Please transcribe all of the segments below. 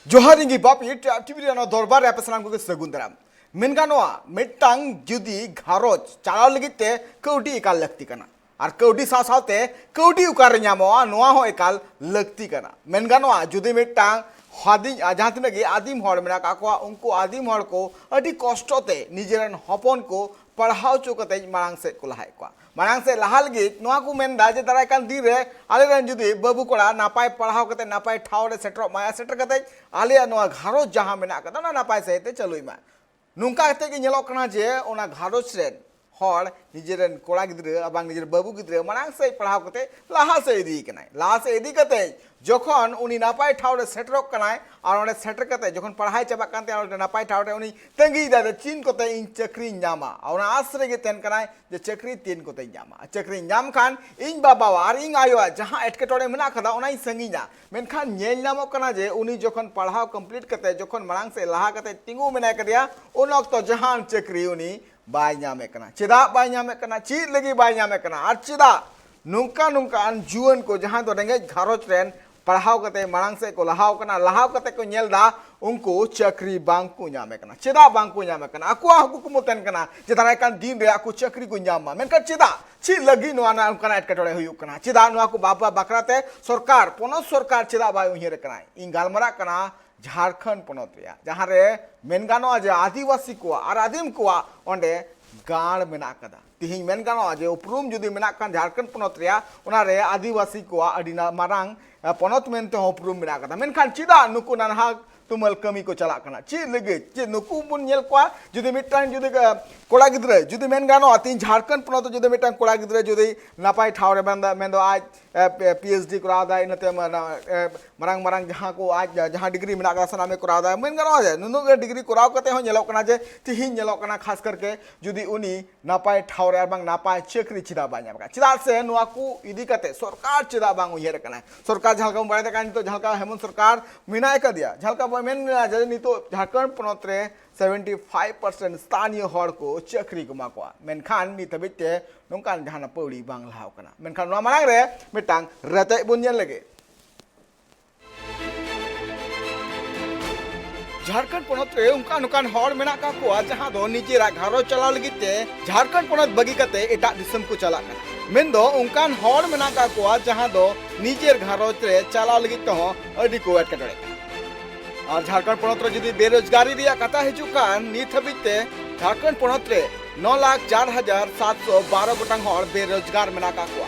Johari Bapi, activity on a Dorbar Episanam Sagundaram. Minganoa, Metang, Judy, Garot, Charalgite, Kodi Kal Lacticana. Ar Kodi Sasate, Kodi Ukaranyamo, Noaho Ekal, Lacticana. Menganoa, Judy Metang, Hadi Ajatinagi, Adim Hormenakaqua, Unco Adim Horco, Adi Costote, Nigerian Hoponco, Parhau Chokate, Marang Sekulahaikwa. Marang se lahal git noa ku men daje tarai kan dire ale ran judi babu kora napai parhau kate napai thau re setter maya setter kate ale noa gharo jaha mena kata na napai se te chalui ma nungka te ki nyelok kana je ona gharo ren hor nijeren kora gidre abang nijer babu gidre marang se parhau kate laha se idi kanai laha se idi kate jokhon uni napai thau re setter kanai ar one setter kate jokhon parhai chaba kante ar napai thau re uni tangi da chin kote in chakri nyama ona asre ge ten kanai je chakri tin kote nyama chakri nyam khan in baba ar in ayo jaha etketore mena khada onai sanginya menkhan nyel nyamok kana je uni jokhon parhau complete kate jokhon marang se laha kate tingu mena kadia un okto jahan chakri uni bai nyame kana cheda bai nyame kana chi lagi bai nyame kana ar cheda nungka an juan ko jahan to rengej gharoch ren parhau kate marang se ko lahau kate ko nyel da unko chakri bangku nyame kana cheda bangku nyame kana aku aku kumuten kana jetara kan din re aku chakri ko nyama menka cheda chi lagi no ana kana etkatore huyuk kana cheda no aku baba bakrate sarkar ponos sarkar cheda bai uhere kana ingalmara kana Jharkhand पनोत्रिया जहाँ रे मेनगानो आज आदिवासी को और आदिम को ओंडे गाड़ मेना कदा तिहिं मेनगानो आज उपरुम जुदी मेना कान झारखंड पनोत्रिया उना रे आदिवासी को अडिना मारांग पनोत मेनते उपरुम मेना कदा मेनखान चिदा नुकु नानहा तुमल कमी को चला कना ची लगे ची नुकु बुन नेल को जुदी मिटान जुदी कोड़ा गिद्रे जुदी मेनगानो तिन झारखंड पनोत जुदी मिटान कोड़ा गिद्रे जुदी नापाय ठावरे मेंदो आज PhD करा दा इनते marang marang jaha ko aj jaha degree mena ka sana me kora da men gano je nunu ge degree korao kate ho nyelok kana je tihin nyelok kana khas karke judi uni napai thaure ar bang napai chakri chida banya ka chida se nuwa ku idi kate sarkar chida bang uyer kana sarkar jhalka bare ta kan to jhalka hemon sarkar minai ka dia jhalka men je ni to jharkhand ponotre 75% स्थानीय हर को चक्री को माकवा मेनखान नि तबिते नोंकान जहाना पौड़ी बांग लाव कना मेनखान no मानांग रे मिटांग रते बुनियन लगे झारखंड पनत रे उनका नुकान हर मेना का को जहां दो निजेरा घरो चला लगिते झारखंड पनत बगी कते एटा दिसम को चला कना मेन दो उनकान हर मेना का को जहां दो निजेर घरो रे चला लगित हो अडी को एटकटरे और झारखंड पनत रे जदी बेरोजगारी रिया कथा हिजुकान नित हबिते झारखंड पनत रे 9,04,712 गोटांग हर बेरोजगार मेना का को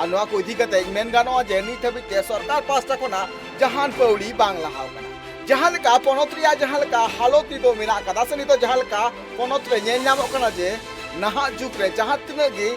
और नवा को इदी कते मेन गानो जे नित हबिते सरकार पास्टा कोना जहान पौड़ी बांग्ला हाव कना जहां लेका पनत रिया जहां लेका हालत तो मेना कदा से नितो जहां लेका पनत रे नेल नामो कना जे नहा जुग रे जहां तिना गे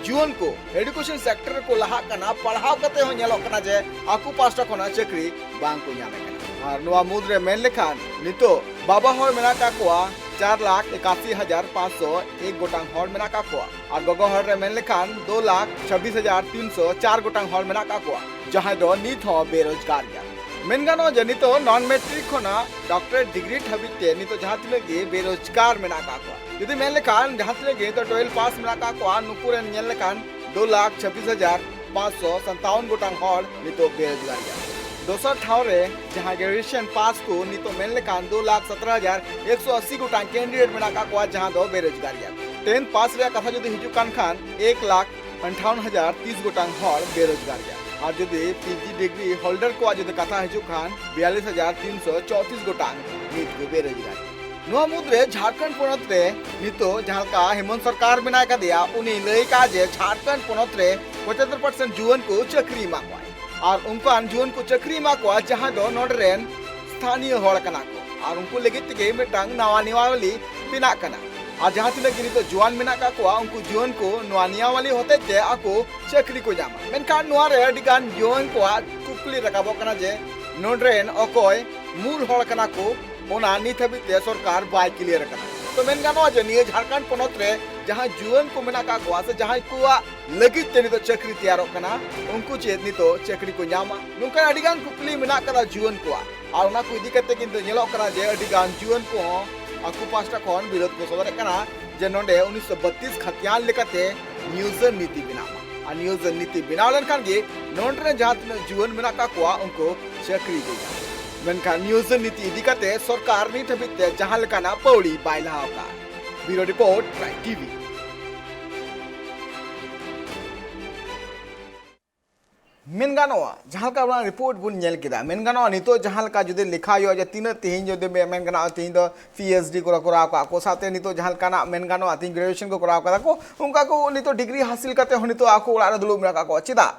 जीवन को एजुकेशन सेक्टर को लहा कना पढ़ाव कते हो नेलो कना जे आकु पास्टा कोना चक्री बांग को न्यामे कना और नवा मुद्रे मेन लेखान नितो बाबा हर मेना का कोआ 4,81,501 गोटांग हर मेना का कोआ और गगो हर रे मेन लेखान 2,26,304 गोटांग हर मेना का कोआ जहां दो नित हो बेरोजगार या मेनगानो जनितो नॉन मैट्रिक खोना डॉक्टरेट डिग्री हबिते नितो जहां तिलगे बेरोजगार मेना का कोआ यदि मेन लेखान जहां तिलगे तो 12 पास मेना का कोआ नुपुरे नेल लेखान 2,26,557 गोटांग हर नितो बेरोजगार या दोसर ठाव रे जहां ग्रेजुएशन पास को नितो मेन लेखान 2,17,180 गोटांग कैंडिडेट मेना का कोआ जहां दो बेरोजगार या 10 पास रे कथा जदि हिजु कान खान 1,58,030 गोटांग हर बेरोजगार या और जदि पीजी डिग्री होल्डर को जदि कथा हिजु खान 42,334 गोटांग नित को बेरोजगार नोआ मुद्रे झारखंड पनत रे नितो जहां का हेमंत सरकार बिना का दिया उनी लई का जे झारखंड पनत रे 75% जुवन को चक्री माकवा और उनको जुवन को चक्री माकवा जहां दो नोडरेन स्थानीय हड़ कना को और उनको लगित के मिटांग नवा निवावली बिना कना और जहां तिना गिनी तो जुआन मेना का को उनको जुवन को नवानिया वाली होते जे आको चक्री को जामा मेनखान नोआ रे अडिगान जुवन को कुकली रकाबो कना जे नोडरेन अकोय मूल हड़ कना को ओना नित हबिते सरकार बाय क्लियर कना तो मेन गानो जे निये झारखंड पनत रे जहां जुवन को मेना का को से जहां को लगित ते नितो चक्री तैयारो कना उनको चेत नितो चक्री को न्यामा नुका अडिगान कुकली मेना कदा जुवन को और ओना को इदी कते किंतु नेलो कना जे अडिगान जुवन को आकु पास्टा कोन विरोध को सदर कना जे नोंडे 1932 खतियान लेकते न्यूज़ नीति बिनामा और न्यूज़ नीति बिनालन खान गे नोंडरे जहां जुवन मेना का को उनको चक्री को मेनखान न्यूज नीति इदी काते सरकार नित हबिते जहां लेकाना पौड़ी बाय लाहाव का ब्यूरो रिपोर्ट ट्राइब टीवी मेन गानोआ जहां का रिपोर्ट बुन नेल केदा मेन गानोआ नितो जहां का जुदि लिखा हो जे तीन तिहिन जुदि मेन गानोआ तिहिन दो पीएचडी को कराव का को साथे नितो जहां काना मेन गानोआ तिहिन ग्रेजुएशन को कराव का को उनका को नितो डिग्री हासिल करते हो नितो आको ओड़ा दुलुम मेना को चिदा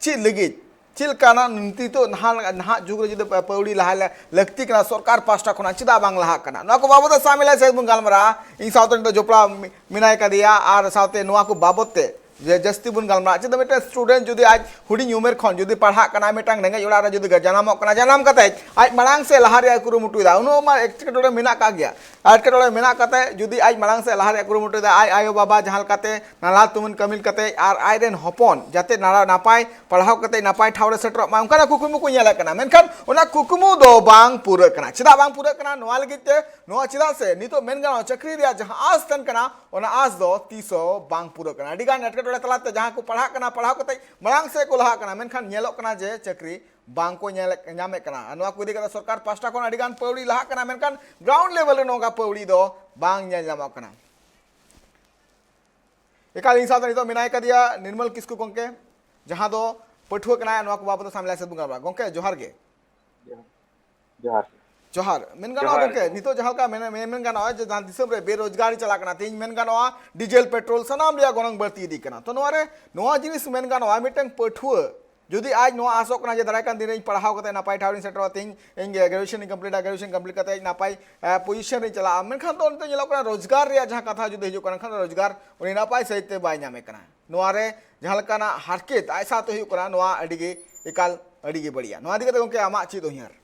ची लगी चिल काना नीति तो नहा जुग रे जुदि पौड़ी लहा लगती कना सरकार पास्टा खना चिदा बांग लहा कना नो को बाबत सामिल से बुन गालमरा इन साउते नितो जोपड़ा मिनाय का दिया आर साउते नो को बाबत जे जस्ती बुन गालमरा चिदा मेटे स्टूडेंट जुदि आज हुडी उमेर खन जुदि पढ़ा कना मेटांग रेंगे ओड़ा रे जुदि जनाम कना जनाम कते आज मांग से लहा रे कुरुमुटुदा उनो मा एकटोरे मेना का गया एटकेटोरे मेना कते जुदि आज मांग से लहा रे कुरुमुटुदा आई आयो बाबा जहां कते नाला तुमन कमिल कते आर आई रेन हपन जाते नाला नापाय पढ़ाव कते नापाय ठावरे सेटर मा उनका कुकुमु को नेला कना मेनखान ओना कुकुमु दो बांग पूरा कना चिदा बांग पूरा कना नोआ लगिते नोआ चिदा से नितो मेन गानो चक्री रे जहां आस तन कना ओना आस दो तीसो बांग पूरा कना अडिगान एटकेटोरे तलाते जहां को पढ़ा कना पढ़ाव कते मांग से को लहा कना मेनखान नेलो कना जे चक्री बांग को नामे कना नोआ को दिका सरकार पास्टा कोन अडिगान पौड़ी लहा कना मेनखान ग्राउंड लेवल रे नोगा पौड़ी दो बांग नामा कना एकाल इंसा तो मेनाय का दिया निर्मल किस्कू गोंके जहां दो पठुआ कना नोआ को बाबत सामला से बुंगा गोंके जोहार गे जोहार जोहार मेन गानो गोंके नितो जहां का मेन गानो जे जहां दिसम रे बेरोजगारी चला कना तीन मेन गानो डीजल पेट्रोल सनाम लिया गोनंग बढ़ती दी कना तो नोआ रे नोआ जिनिस मेन गानो मिटंग पठुआ जुदी आज नो आसोक ना जे दारायकान दिन पढ़ाव कते नापाय ठावरिन सेटर तिन इन ग्रेजुएशन कंप्लीट कते नापाय पोजीशन रे चला मेनखान तो नते जेलो कना रोजगार रे जहां कथा जुदी हिजु कना खान रोजगार उनी नापाय सहित बाय नामे कना नोआ रे जहां लकाना हारकेत ऐसा तो हिजु कना नोआ अडिगे एकाल अडिगे बढ़िया नोआ दिगते गंके आमा ची दो हियार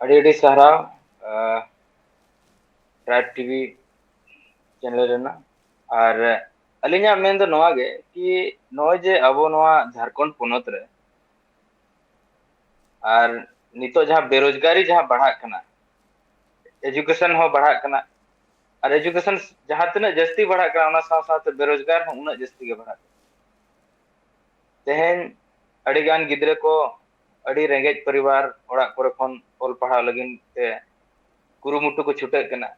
अड़ी सारा ट्राइब टीवी चैनल रेना और अलिया मेन दो नोआ गे कि नोय जे अबो नोआ झारखंड पोनत रे और नितो जहां बेरोजगारी जहां बढ़ा कना एजुकेशन हो बढ़ा कना और एजुकेशन जहां तने जस्ती बढ़ा कना ओना साथ साथ बेरोजगार हो उना जस्ती के बढ़ा तेहन अड़ीगान गिद्रे को अड़ी रेंगेज परिवार ओड़ा कोरे खन ओल पढ़ा लगिन ते कुरुमुटु को छुटे कना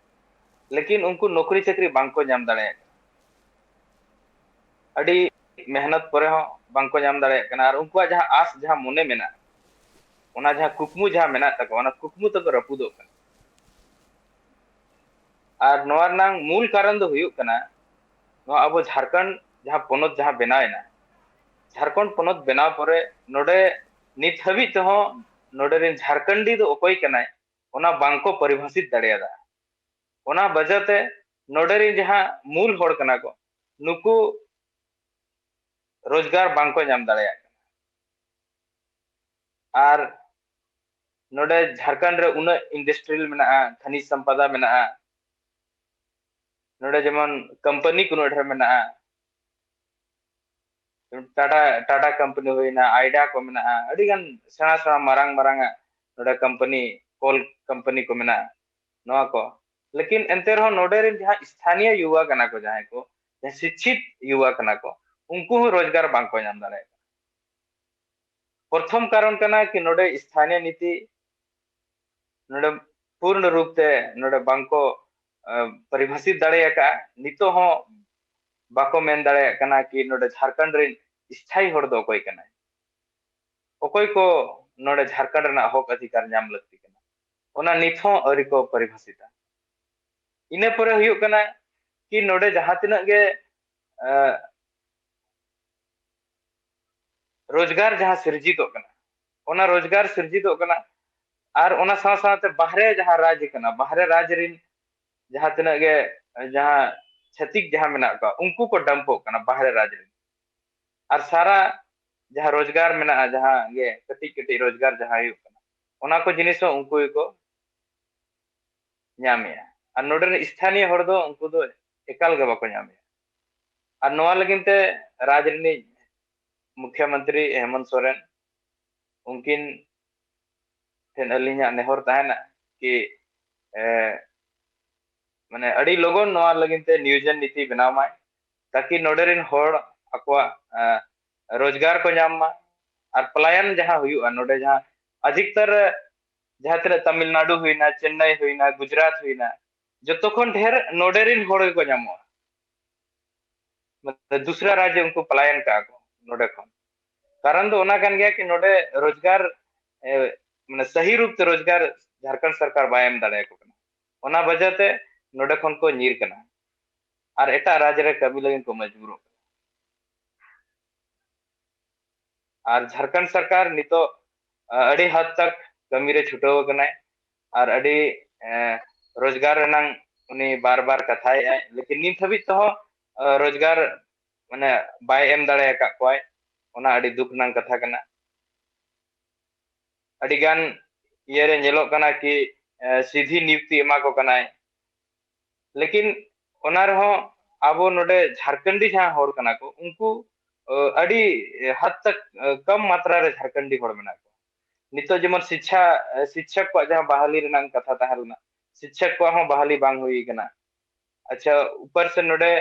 लेकिन उनको नौकरी चाकरी बांको नाम दाड़े अड़ी मेहनत परे हो बांको नाम दाड़े कना और उनको जहां आस जहां मोने मेना ओना जहां कुकमु जहां मेना तको ओना कुकमु तक रपुदो कना और नोआर नांग मूल कारण दो हुयुक कना नोआ अब झारखंड जहां पोनत जहां बनायना झारखंड पोनत बनाव परे नोडे नित हबी तो नोडे रिन झारखंडी दो ओकोय कनाय ओना बांको परिभाषित दाड़ेयादा ओना बजाते नोडे रिन जहां मूल होड़ कना को नुकु रोजगार बांको नाम दाड़ेया और नोडे झारखंड रे उना इंडस्ट्रियल मेना खनिज संपदा मेना नोडे जेमन कंपनी को नोडे मेना टाटा टाटा कंपनी होइना आइडा को मेना अडिगान सेना सेना मारांग मारांग नोडे कंपनी कोल कंपनी को मेना नोआ को लेकिन एंते रहो नोडे रिन जहां स्थानीय युवा कना को जहां को शिक्षित युवा कना को उनको रोजगार बांको नाम दाड़े प्रथम कारण कना कि नोडे स्थानीय नीति नोडे पूर्ण रूप से नोडे बांको परिभाषित दाड़े का नितो हो बाको मेन दाड़े कना कि नोडे झारखंड रिन स्थायी होड़ दो कोई कना ओकोय को नोडे झारखंड रना हक अधिकार नाम लगती कना ओना नित हो अरि को परिभाषिता इने परे हुयुक कना कि नोडे जहां तिना गे रोजगार जहां सिरजित कना ओना रोजगार सिरजित कना और ओना साथ साथ बाहरे जहां राज्य कना बाहरे राज्य रिन जहां तिना गे जहां छतिक जहां मेना का उनको को डंपो कना बाहरे राज्य रिन और सारा जहां रोजगार मेना जहां गे कटी कटी रोजगार जहां हुयुक कना ओना को जिनिस उनको को ᱧᱟᱢᱮᱭᱟ और नोडे स्थानीय होड़ दो उनको दो एकाल गे बाको ᱧᱟᱢᱮᱭᱟ और नोआ लगिन ते राजरिनी मुख्यमंत्री हेमंत सोरेन उनकिन ठेन अलिया नेहर ताहेना कि माने अड़ी लोगन नोआ लगिन ते नियोजन नीति बनाव माय ताकि नोडे रिन होड़ अकवा रोजगार को नाम मा और पलायन जहां हुआ नोडे जहां अधिकतर जहां तक तमिलनाडु हुईना चेन्नई हुईना गुजरात हुईना जो खन ढेर नोडे रिन होड़ को नामो मतलब दूसरा राज्य उनको पलायन का को नोडे खन कारण दो ओना कान गया कि नोडे रोजगार माने सही रूप से रोजगार झारखंड सरकार बाय एम दाड़े को कना ओना वजह ते नोडे खन को नीर कना और एटा राज्य रे कभी लगिन को मजबूर और झारखंड सरकार नितो अड़ी हद तक कमी रे छुटाव कनाय और अड़ी रोजगार रनंग उनी बार बार कथाय लेकिन नित हबी तो रोजगार माने बाय एम दाड़े का कोय ओना अड़ी दुख नंग कथा कना अड़ी गान ये रे नेलो कना कि सीधी नियुक्ति एमा को कनाय लेकिन ओना रहो आबो नोडे झारखंडी जहां होड़ कना को उनको अड़ी हद तक कम मात्रा रे झारखंडी होड़ मेना को नितो जेमन शिक्षक को जहां बहाली रनंग कथा ताहरुना शिक्षक को हो बहाली बांग हुई कना अच्छा ऊपर से नोडे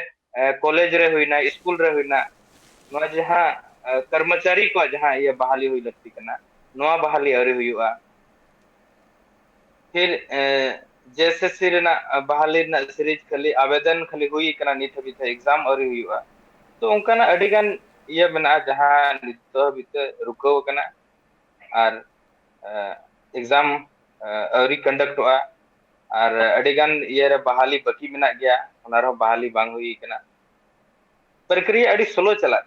कॉलेज रे हुईना स्कूल रे हुईना नोआ जहां कर्मचारी को जहां ये बहाली हुई लगती कना नोआ बहाली अरे हुआ फिर जेएसएससी रेना बहाली ना सीरीज खाली आवेदन खाली हुई कना नित हबी एग्जाम अरे हुआ तो उनका अडिगान ये बना जहां नित हबी रुकाव कना और एग्जाम अरी कंडक्ट हुआ और अडिगान ये बहाली बाकी मेना गया ओना रहो बहाली बांग हुई कना प्रक्रिया अड़ी स्लो चला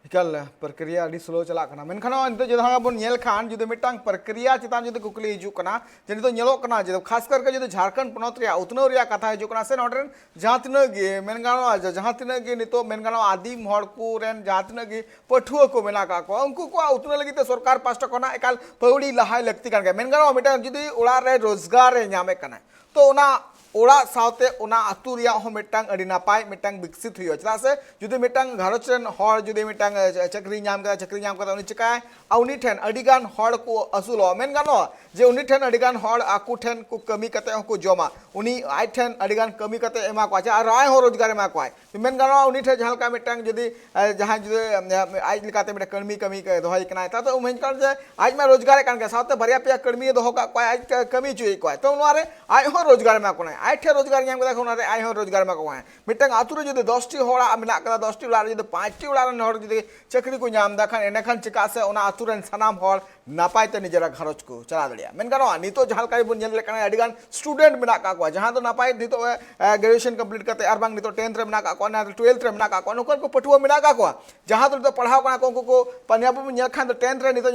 इकल प्रक्रिया अड़ी स्लो चला कना मेनखान नितो जहां बन नेल खान जुदे मिटांग प्रक्रिया चितान जुदे कुकली हिजु कना जे नितो नेलो कना जे खास करके जुदे झारखंड पनोत रे उतनो रे कथा हिजु कना से नोडरेन जहां तिना गे मेनगानो जहां तिना गे नितो मेनगानो आदिम हड़ को रेन जहां तिना गे पठुआ को मेना का को उनको को उतनो लगी सरकार पास्टा कना एकाल पौड़ी लहाय लगती कान गे मेनगानो मिटांग जुदे उड़ा रे रोजगार रे नामे कना तो ओना ओड़ा सावते ओना आतु रिया हो मिटांग अड़ी नापाय मिटांग विकसित हुई चला से जुदे मिटांग घरच रेन हड़ जुदे मिटांग चक्री नाम कदा उनी चिकाय उनी ठेन अड़ीगान हड़ को असुलो मेन गानो जे उनी ठेन अड़ीगान हड़ आकु ठेन को कमी कते को जमा उनी आय ठेन अड़ीगान कमी कते एमा को आ राय हो रोजगार एमा को मेन गानो उनी ठे जहालका मिटांग जुदे जहां जुदे आय लिकाते मिटा कर्मी कमी के दोहय कनाय ता तो मेन कान जे आज में रोजगार कान के साथे बरिया पिया कर्मी दोहो का को आज कमी चुई को तो उनवारे आय हो रोजगार एमा को आय ठे रोजगार नाम कदा कोना रे आय हो रोजगार एमा को मिटांग आतु रे जुदे 10 टी होड़ा मेना कदा 10 टी उलार जुदे 5 टी उलार हड़ जुदे चक्री को नाम दा खान एने खान चिका से ओना आतु रेन सनाम हड़ नापाय ते निजरा घरच को चला दलिया मेन गानो नितो जहालका बन नेल लेकना अडिगान स्टूडेंट मेना का को जहां तो नापाय नितो ग्रेजुएशन कंप्लीट करते आर बांग नितो 10th रे मेना का को ना 12th रे मेना का को नुकर को पठुआ मेना का को जहां तो पढ़ाव कना को पंजाब में नेल खान तो 10th रे नितो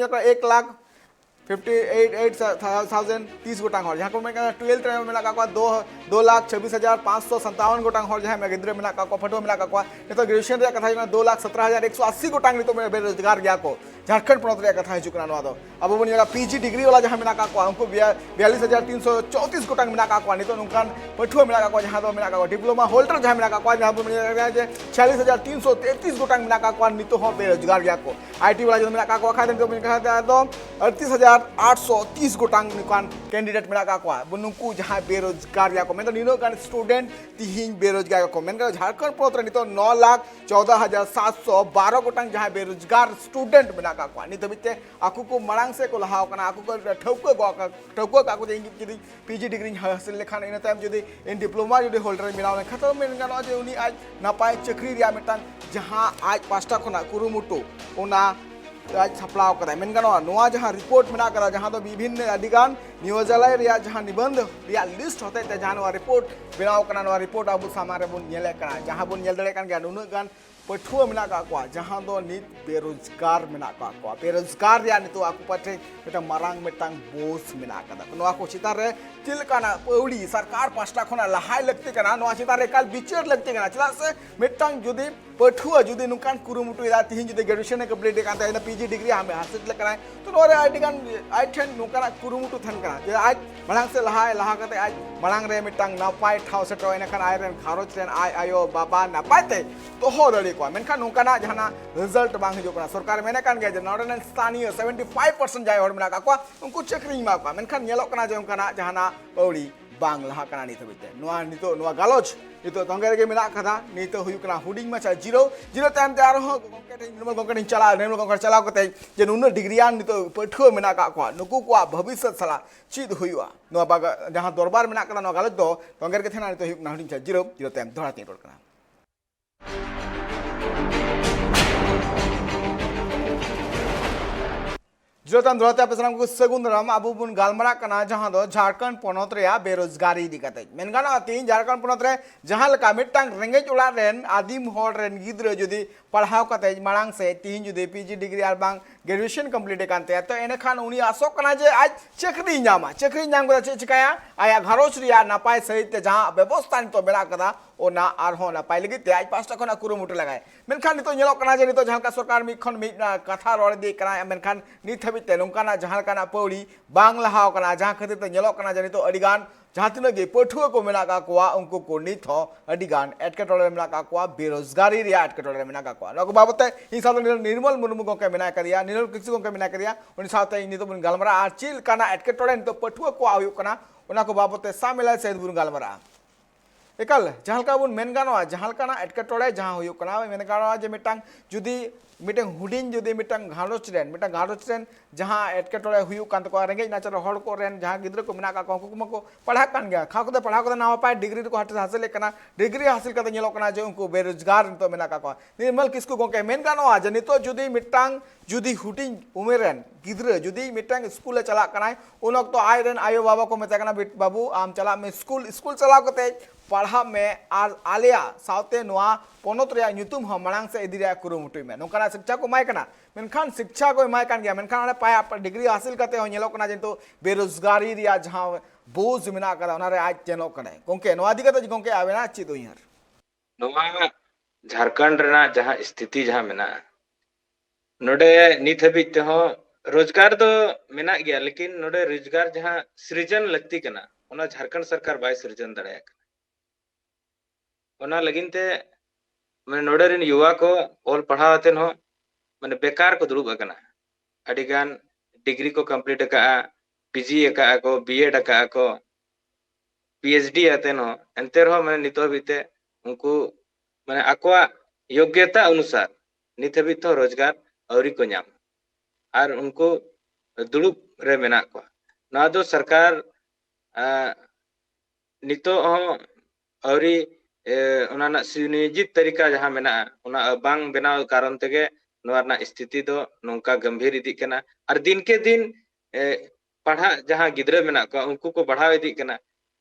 1,58,000 30 गोटांग हर जहां को मैं 12th रे मेना का 2,26,557 गोटांग हर जहां में गिद्रे मेना का फटो मेना का नितो ग्रेजुएशन रे कथा 2,17,180 गोटांग नितो बेरोजगार गया को झारखंड पनोत रे कथा हिजुकना नवा दो अब बन येला पीजी डिग्री वाला जहां मेना का उनको 42,334 गोटांग मेना का नितो नुकान पठुआ मेना का जहां दो मेना का डिप्लोमा होल्डर जहां मेना का जहां बन 46,333 गोटांग मेना का नितो हो बेरोजगार गया को आईटी वाला जो मेना का खा दो मेना का तो 38,830 गोटांग नुकान कैंडिडेट मेना का बुनुकु जहां बेरोजगार गया को मैं तो निनो गान स्टूडेंट तिहिं बेरोजगार को मैं झारखंड पनोत रे नितो 9,14,712 गोटांग जहां बेरोजगार स्टूडेंट मेना का नित हबीते आकु को मरांग से को लहाव कना आकु को ठौको का को जदी पीजी डिग्री हासिल लेखान इन टाइम जदी इन डिप्लोमा जदी होल्डर मिलाव ने खतो मेन गानो जे उनी आज नापाय चक्री रिया मिटान जहां आज पास्टा खना कुरुमुटु ओना आज सप्लाव कदा मेन गानो नोआ जहां रिपोर्ट मेना कदा जहां तो विभिन्न अधिगान नियोजनालय रिया जहां निबंध रिया लिस्ट होते ते जहां नोआ रिपोर्ट बनाव कना नोआ रिपोर्ट अब सामारे बन नेले कना जहां बन नेल दड़े कान गया नुनु गान पठुआ मेना का जहां दो नित बेरोजगार मेना का बेरोजगार रिया नितो आकु पाटे एटा मारांग मेटांग बोस मेना कदा नोआ को चितार रे चिलकाना पौड़ी सरकार पास्टा खना लहाय लगते कना नोआ चितार रे काल बिचार लगते कना चला से मेटांग जुदी पठुआ जुदी नुकान कुरुमुटु इदा तिहिं जुदी ग्रेजुएशन कंप्लीट कांता इन पीजी डिग्री हमें हासिल लेकना तो नोरे आइडिगान आइठन नुकाना कुरुमुटु थन कना जे आज मलांग से लहा कते आज मलांग रे मेटांग नापाय ठाव से ट्रो इनखान आयरन खारोच रेन आयो बाबा नापाय ते तो हो दड़ी को मेनखान नुकाना जहाना रिजल्ट बांग हिजो कना सरकार मेने कान गया जे नोडन स्थानीय 75% जाय हर मेना का उनको चक्री मा का मेनखान नेलो कना जे उनकाना जहाना Pauri bang laha kana ni thabite noa galoch nito tongge rege mena kada nito huyu kana huding macha zero time te arho gongke te nirmal gongke ni chala kate je nunna digrian nito pathua mena ka kwa nuku kwa bhavishyat sala chid huyua noa baga jahan dorbar mena kana noa galoch do tongge rege thena nito huyu kana huding cha zero time dhora tin rod kana जोतान धरते पेसनाम को सगुन राम अबु बुन गालमरा कना जहां दो झारखंड पोनोत रे बेरोजगारी दिकते मेनगाना तीन झारखंड पोनोत रे जहां लका मिटटांग रेंगेज उला रेन आदिम होड़ रेन गिद्र जदि पढ़ाव कते मांग से तीन जदि पीजी डिग्री आर बांग ग्रेजुएशन कंप्लीट कानते तो एने खान उनी आसोक कना जे आज चकरी नाम को चे चिकाया आया घरोच रिया नापाय सहित जहां व्यवस्था तो बेला कदा ओना आरहो नापाय लगी ते आज पास्टा खना कुरुमुटु लगाय मेनखान नितो नेलो कना जे नितो जहां का सरकार मिखन मी कथा रोड़ दे कना मेनखान नित हबिते नोंकाना जहां काना पौड़ी बांग लहाव कना जहां खातिर ते नेलो कना जे नितो अडिगान जहां तिना गे पठुआ को मेना का कोआ उनको को नित हो अडिगान एटकेटोले मेना का कोआ बेरोजगारी रिया एटकेटोले मेना का कोआ नको बाबते इ साथ निर्मल मुर्मू को के मेना करिया निरल किसी को के मेना करिया उन साथ नितो बुन गालमरा आर चिल काना एटकेटोले नितो पठुआ को आयु कना उना को बाबते सामिला से बुन गालमरा एकल जहां बुन मेन गानोआ जहां काना एटकेटोले जहां हुयु कना मेन गानोआ जे मिटांग जुदी मिटंग हुडिंग जुदी मिटंग घारोच रेन जहां एटकेटोले हुयु कान तको रेंगे नाचर हड़ को रेन जहां गिद्र को मेना का को पढ़ा कान गया पढ़ा को नावा पाए डिग्री को हासिल कना डिग्री हासिल करते नेलो कना जे उनको बेरोजगार तो मेना का निर्मल किसको गोके मेन गानोआ जे नितो जुदी मिटांग जुदी हुडिंग उमेरन गिद्र जुदी मिटांग स्कूल चला कना उन वक्त आय रेन आयो बाबा को मेता कना बाबू आम चला में स्कूल चला कते पढ़ा में आज आलिया साउते नोआ पोनोत रे नुतुम हो मनांग से इदी रे कुरुमुटुई में नोकाना शिक्षा को माय कना मेनखान शिक्षा को माय कान गया मेनखान अरे पाया पर डिग्री हासिल करते हो नेलो कना जेतो बेरोजगारी रिया जहां बोझ मिना कदा ओना रे आज चेनो कने गोंके नोआ दिगत गोंके आवेना चिदो यार नोआ झारखंड रेना जहां स्थिति जहां मेना नोडे नित हबित हो रोजगार दो मेना गया लेकिन नोडे रोजगार जहां सृजन लगती कना ओना झारखंड सरकार बाय सृजन दड़ाया ओना लगिनते मैं नोडे रेन युवा को ऑल पढ़ावते हो माने बेकार को दुड़ुब अकना अडिगान डिग्री को कंप्लीट का पीजी का को बीएड का को पीएचडी आते हो एंते रहो माने नितो बिते उनको माने अकवा योग्यता अनुसार नित हबित तो रोजगार औरी को नाम और उनको दुड़ुब रे मेना को ना दो सरकार नितो औरी उना सुनियोजित तरीका जहां मेना उना बांग बनाव कारण तेगे नोरना स्थिति दो नोंका गंभीर इदी कना और दिन के दिन पढ़ा जहां गिद्रे मेना को उनको को बढ़ाव इदी कना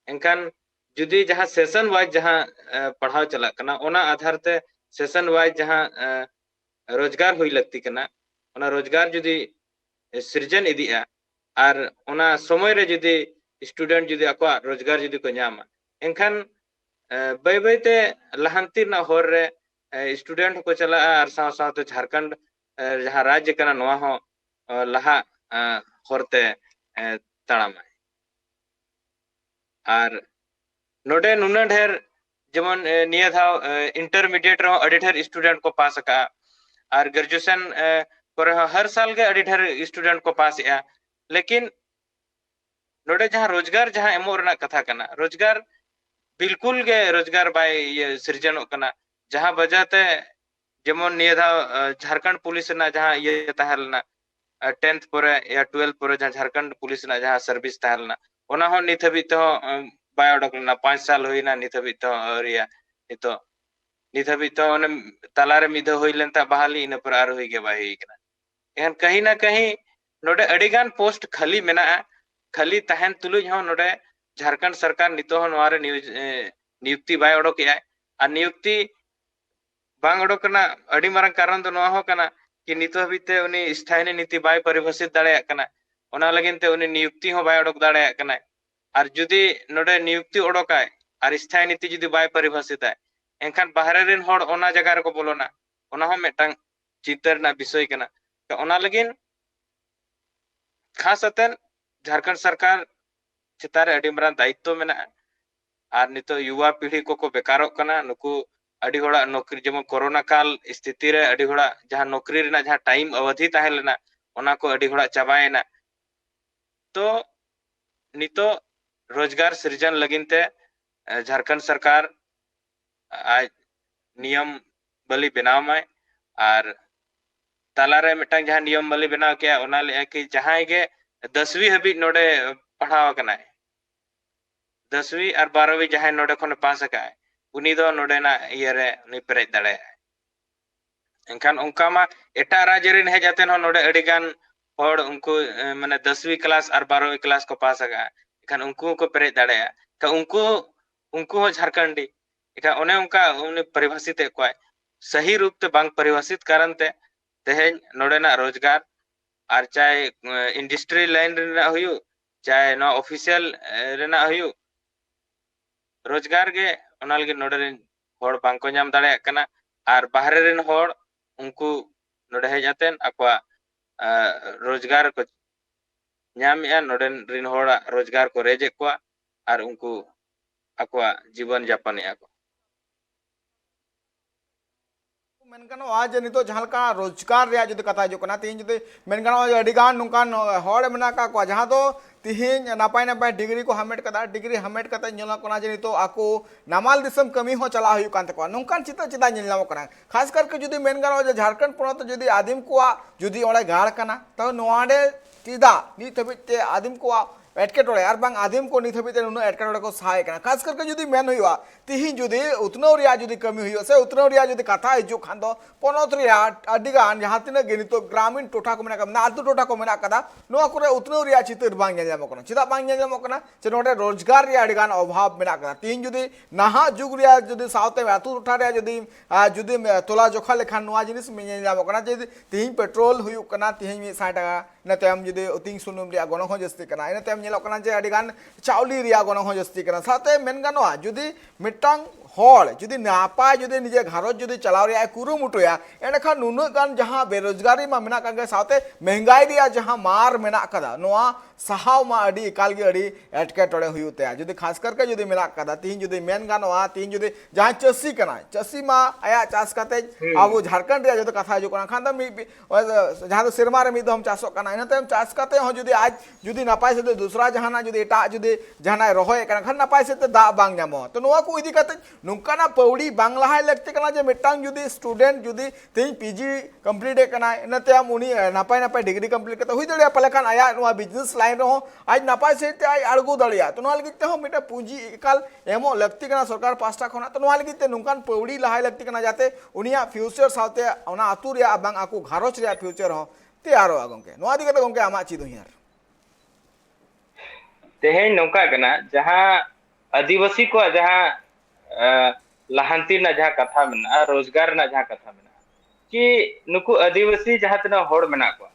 एनकान जुदी जहां सेशन वाइज जहां पढ़ाव चला कना ओना आधार ते सेशन वाइज जहां रोजगार हुई लगती कना ओना रोजगार जुदी सृजन इदिया और ओना समय रे जुदी स्टूडेंट जुदी अकवा रोजगार जुदी को नामा एनखान बै बैते लहांती ना होर रे स्टूडेंट को चला और साव साव तो झारखंड जहां राज्य कना नोआ हो लहा होरते तड़ाम और नोडे नुना ढेर जेमन निया था इंटरमीडिएट रो अडी ढेर स्टूडेंट को पास का और ग्रेजुएशन पर हर साल के अडी ढेर स्टूडेंट को पास या लेकिन नोडे जहां रोजगार जहां एमो रना कथा कना रोजगार बिल्कुल के रोजगार बाय ये सृजन कना जहां बजाते जेमन निया था झारखंड पुलिस ना जहां ये तहलना 10th पर या 12th पर जहां झारखंड पुलिस ना जहां सर्विस तहलना ओना हो नित हबि तो बाय ओडकना 5 साल होइना नित हबि तो औरिया नित हबि तो ओने तलारे मिद होइलेनता बहाली इन पर आर होई के बाय होइकना एहन कहीं ना कहीं नोडे अडिगान पोस्ट खाली मेना खाली तहन तुलुज हो नोडे झारखंड सरकार नितो हो नोआरे नियुक्ति बाय ओडक या आ नियुक्ति बांग ओडकना अडी मारंग कारण तो नोआ हो कना कि नितो हबिते उनी स्थायी नीति बाय परिभाषित दाड़े कना ओना लगिनते उनी नियुक्ति हो बाय ओडक दाड़े कना और जुदी नोडे नियुक्ति ओडकाय और स्थायी नीति जुदी बाय परिभाषित एनखान बाहरे रेन होड़ ओना जगह रे को बोलोना ओना हो मेटांग चिंता ना विषय कना तो ओना लगिन खास अतन झारखंड सरकार चितारे अडी मरान दायित्व मेना और नितो युवा पीढ़ी को बेकारों कना नुकु अडी होड़ा नौकरी जेमन कोरोना काल स्थिति रे अडी होड़ा जहां नौकरी रेना जहां टाइम अवधि ताहेलेना ओना को अडी होड़ा चाबायना तो नितो रोजगार सृजन लगिनते झारखंड सरकार आज नियम बलि बनाव माय और तालारे मिटांग जहां नियम बलि बनाव के ओना ले कि जहां गे 10वीं हबी नोडे पढ़ाव कनाय 10वीं और 12वीं जहां नोडे खन पास का उनी दो नोडे ना इयरे उनी पेरेज दाड़े एनखान उनका मा एटा राज्य रिन हे जाते नोडे अडिगान हर उनको माने 10वीं क्लास और 12वीं क्लास को पास का एखान उनको को पेरेज दाड़े का उनको उनको झारखंडी एखा ओने उनका उनी परिभाषित को सही रूप ते बांग परिभाषित कारण ते तेहेन नोडेना रोजगार और चाहे इंडस्ट्री लाइन रेना हुयु चाहे नो ऑफिशियल रेना हुयु रोजगार गे ओना लगे नोडे रेन होड़ बांग को नाम दाड़े कना और बाहरे रेन होड़ उनको नोडे हे जातेन अक्वा रोजगार को नाम या नोडे रेन होड़ रोजगार को रेजे को और उनको अक्वा जीवन यापन या को मेनगानोआ जे नितो जहां लका रोजगार रे जुदी कथा जो कना तीन जुदी मेनगानोआ अडिगान नुकान होड़ मेना का को जहां दो तिहिन नापाय नापाय डिग्री को हमेट कदा डिग्री हमेट कता नेला कोना जे नितो आको नामाल दिसम कमी हो चला हुयु कान तको नुकान चिता चिता नेला कोना खास करके जुदी मेनगानोआ जे झारखंड पोनत जुदी आदिम को जुदी ओड़े गाड़ कना तो नोआडे चिदा नित हबिते आदिम को एटकेटोड़े और बांग आदिम को नित हबिते नुनो एटकेटोड़े को सहाय कना खास करके जुदी मेन हुआ तिहिन जुदी उतनो रिया जुदी कमी हुई से उतनो रिया जुदी कथा हिजु खान दो पोनत रिया अडिगान जहां तिना गे नितो ग्रामीण टोठा को मेना कदा आतु टोठा को मेना कदा नोआ करे उतनो रिया चितर बांग नेलमो कना चिदा बांग नेलमो कना जे नोडे रोजगार रिया अडिगान अभाव मेना कदा तिहिन जुदी नाहा जुग रिया जुदी सावते आतु टोठा रिया जुदी जुदी तोला जोखा लेखान नोआ जिनिस नेलमो कना जे तिहिन पेट्रोल हुयु कना तिहिन 100 टाका नतेम जुदी उतिंग सुनुम रिया गनो हो जस्ती कना इनतेम नेलो कना जे अडिगान चावली रिया गनो हो जस्ती कना साथे मेन गानोआ जुदी मिटांग होड़ जुदी नापाय जुदी निजे घारोज जुदी चलाव रिया कुरुमुटुया एंडखान नुनु गान जहां बेरोजगारी मा मेना कागे साथे महंगाई रिया जहां मार मेना कदा नोआ सहाव मा अडी एकाल गे अडी एटकेटोड़े हुयुते जुदी खास करके जुदी मेना कदा तीन जुदी मेन गानोआ तीन जुदी जहां चसी कना चसी मा आया चास काते आबो झारखंड रिया जुदी कथा जो कना खान दा जहां दो सिरमा रे मिदम चासो कना इनते हम चास काते हो जुदी आज जुदी नापाय से दूसरा जहाना जुदी एटा जुदी जहाना रोहय कना खान नापाय से दा बांग न्यामो तो नोआ को इदी काते नुकाना पौड़ी बांग्ला लगते कना जे मिटांग जुदी स्टूडेंट जुदी तीन पीजी कंप्लीट कना इनते हम उनी नापाय नापाय डिग्री कंप्लीट कते हुई दड़िया पलेखान आया नोआ बिजनेस लाइन रहो आज नापाय से ते आज अड़गो दड़िया तो नोआ लगिते हो मिटा पूंजी एकाल एमो लगती कना सरकार पास्टा खना तो नोआ लगिते नुकान पौड़ी लहाय लगती कना जाते उनिया फ्यूचर साथे ओना आतु रिया बांग आकु घारोच रिया फ्यूचर हो ते आरो गंके नोआ दिके तो गंके आमा चिदु हियार तेहेन नौका कना जहां आदिवासी को जहां लहांती ना जहां कथा मेना रोजगार ना जहां कथा मेना कि नुकु आदिवासी जहां तना होड़ मेना को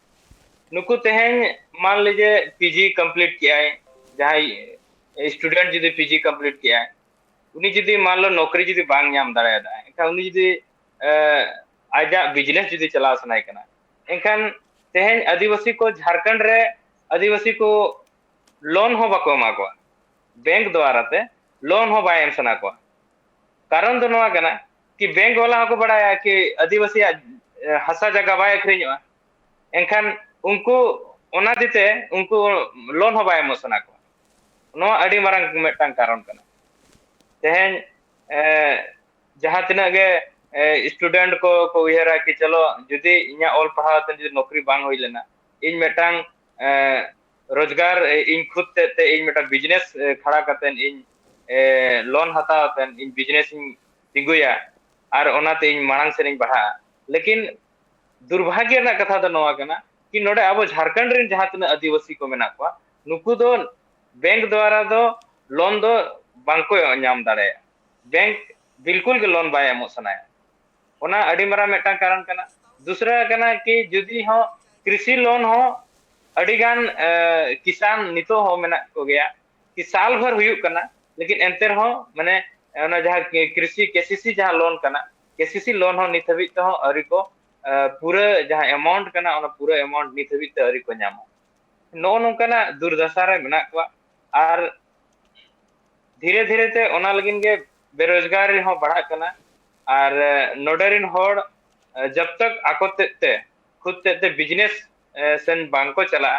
नुकु तेहेन मान लीजिए पीजी कंप्लीट किया है जहां स्टूडेंट जुदी पीजी कंप्लीट किया है उनी जुदी मान लो नौकरी जुदी बांग नाम दाड़ा एनखान उनी जुदी आजा बिजनेस जुदी चला सनाय कना एनखान तेहेन आदिवासी को झारखंड रे आदिवासी को लोन हो बाको मा को बैंक द्वारा ते लोन हो बाय एम सना को कारण तो नवा कना कि बैंक वाला को बड़ाया कि आदिवासी हसा जगह बाय अखरिñवा एनखान उनको ओना दिते उनको लोन हो बाय एम सना को नवा अडी मारंग मेटांग कारण कना तेहेन जहां तिना गे स्टूडेंट को उयहरा कि चलो जुदी इኛ ऑल पढ़ाव ते जुदी नौकरी बांग होई लेना इन मेटांग रोजगार इन खुद ते इन मेटा बिजनेस खड़ा करते इन लोन हताते इन बिजनेस तिगुया और ओनाते इन मांग से बढ़ा लेकिन दुर्भाग्य ना कथा तो नवा कना कि नोडे अब झारखंड रे जहां तना आदिवासी को मेना को नुकु दो बैंक द्वारा दो लोन दो बांको नाम दाड़े बैंक बिल्कुल के लोन बाय एमो सनाया ओना अडी मरा मेटा कारण कना दूसरा कना कि जुदी हो कृषि लोन हो अडिगान किसान नितो हो मेना को गया कि साल भर हुयु कना लेकिन एंतर हो माने ओना जहां कृषि केसीसी जहां लोन कना केसीसी लोन हो निथबि तो अरि को पूरा जहां अमाउंट कना ओना पूरा अमाउंट निथबि तो अरि को नामो नो नोकना दुर्दशा रे मेना को और धीरे धीरे ते ओना लगिन गे बेरोजगारी हो बढ़ा कना और नोडरिन होड़ जब तक आकोते खुद ते बिजनेस सेन बांको चला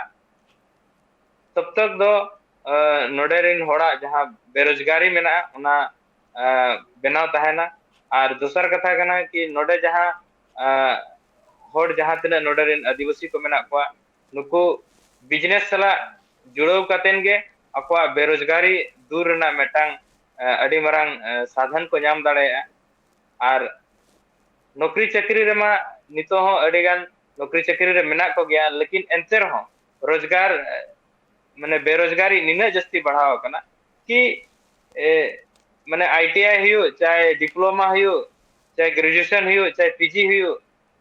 तब तक दो नोडे रिन होड़ा जहां बेरोजगारी मेना उना बेनाव तहना और दूसर कथा कना कि नोडे जहां होड़ जहां तिना नोडे रिन आदिवासी को मेना को नुको बिजनेस सला जुड़ाव कतेन गे अकवा बेरोजगारी दूर रना मेटांग अडी मरांग साधन को नाम दाड़ेया और नौकरी चाकरी रेमा नितो हो अडिगान नौकरी चाकरी रे मेना को गया लेकिन एंते रहो रोजगार माने बेरोजगारी निना जस्ती बढ़ाव कना कि माने आईटीआई हुयो चाहे डिप्लोमा हुयो चाहे ग्रेजुएशन हुयो चाहे पीजी हुयो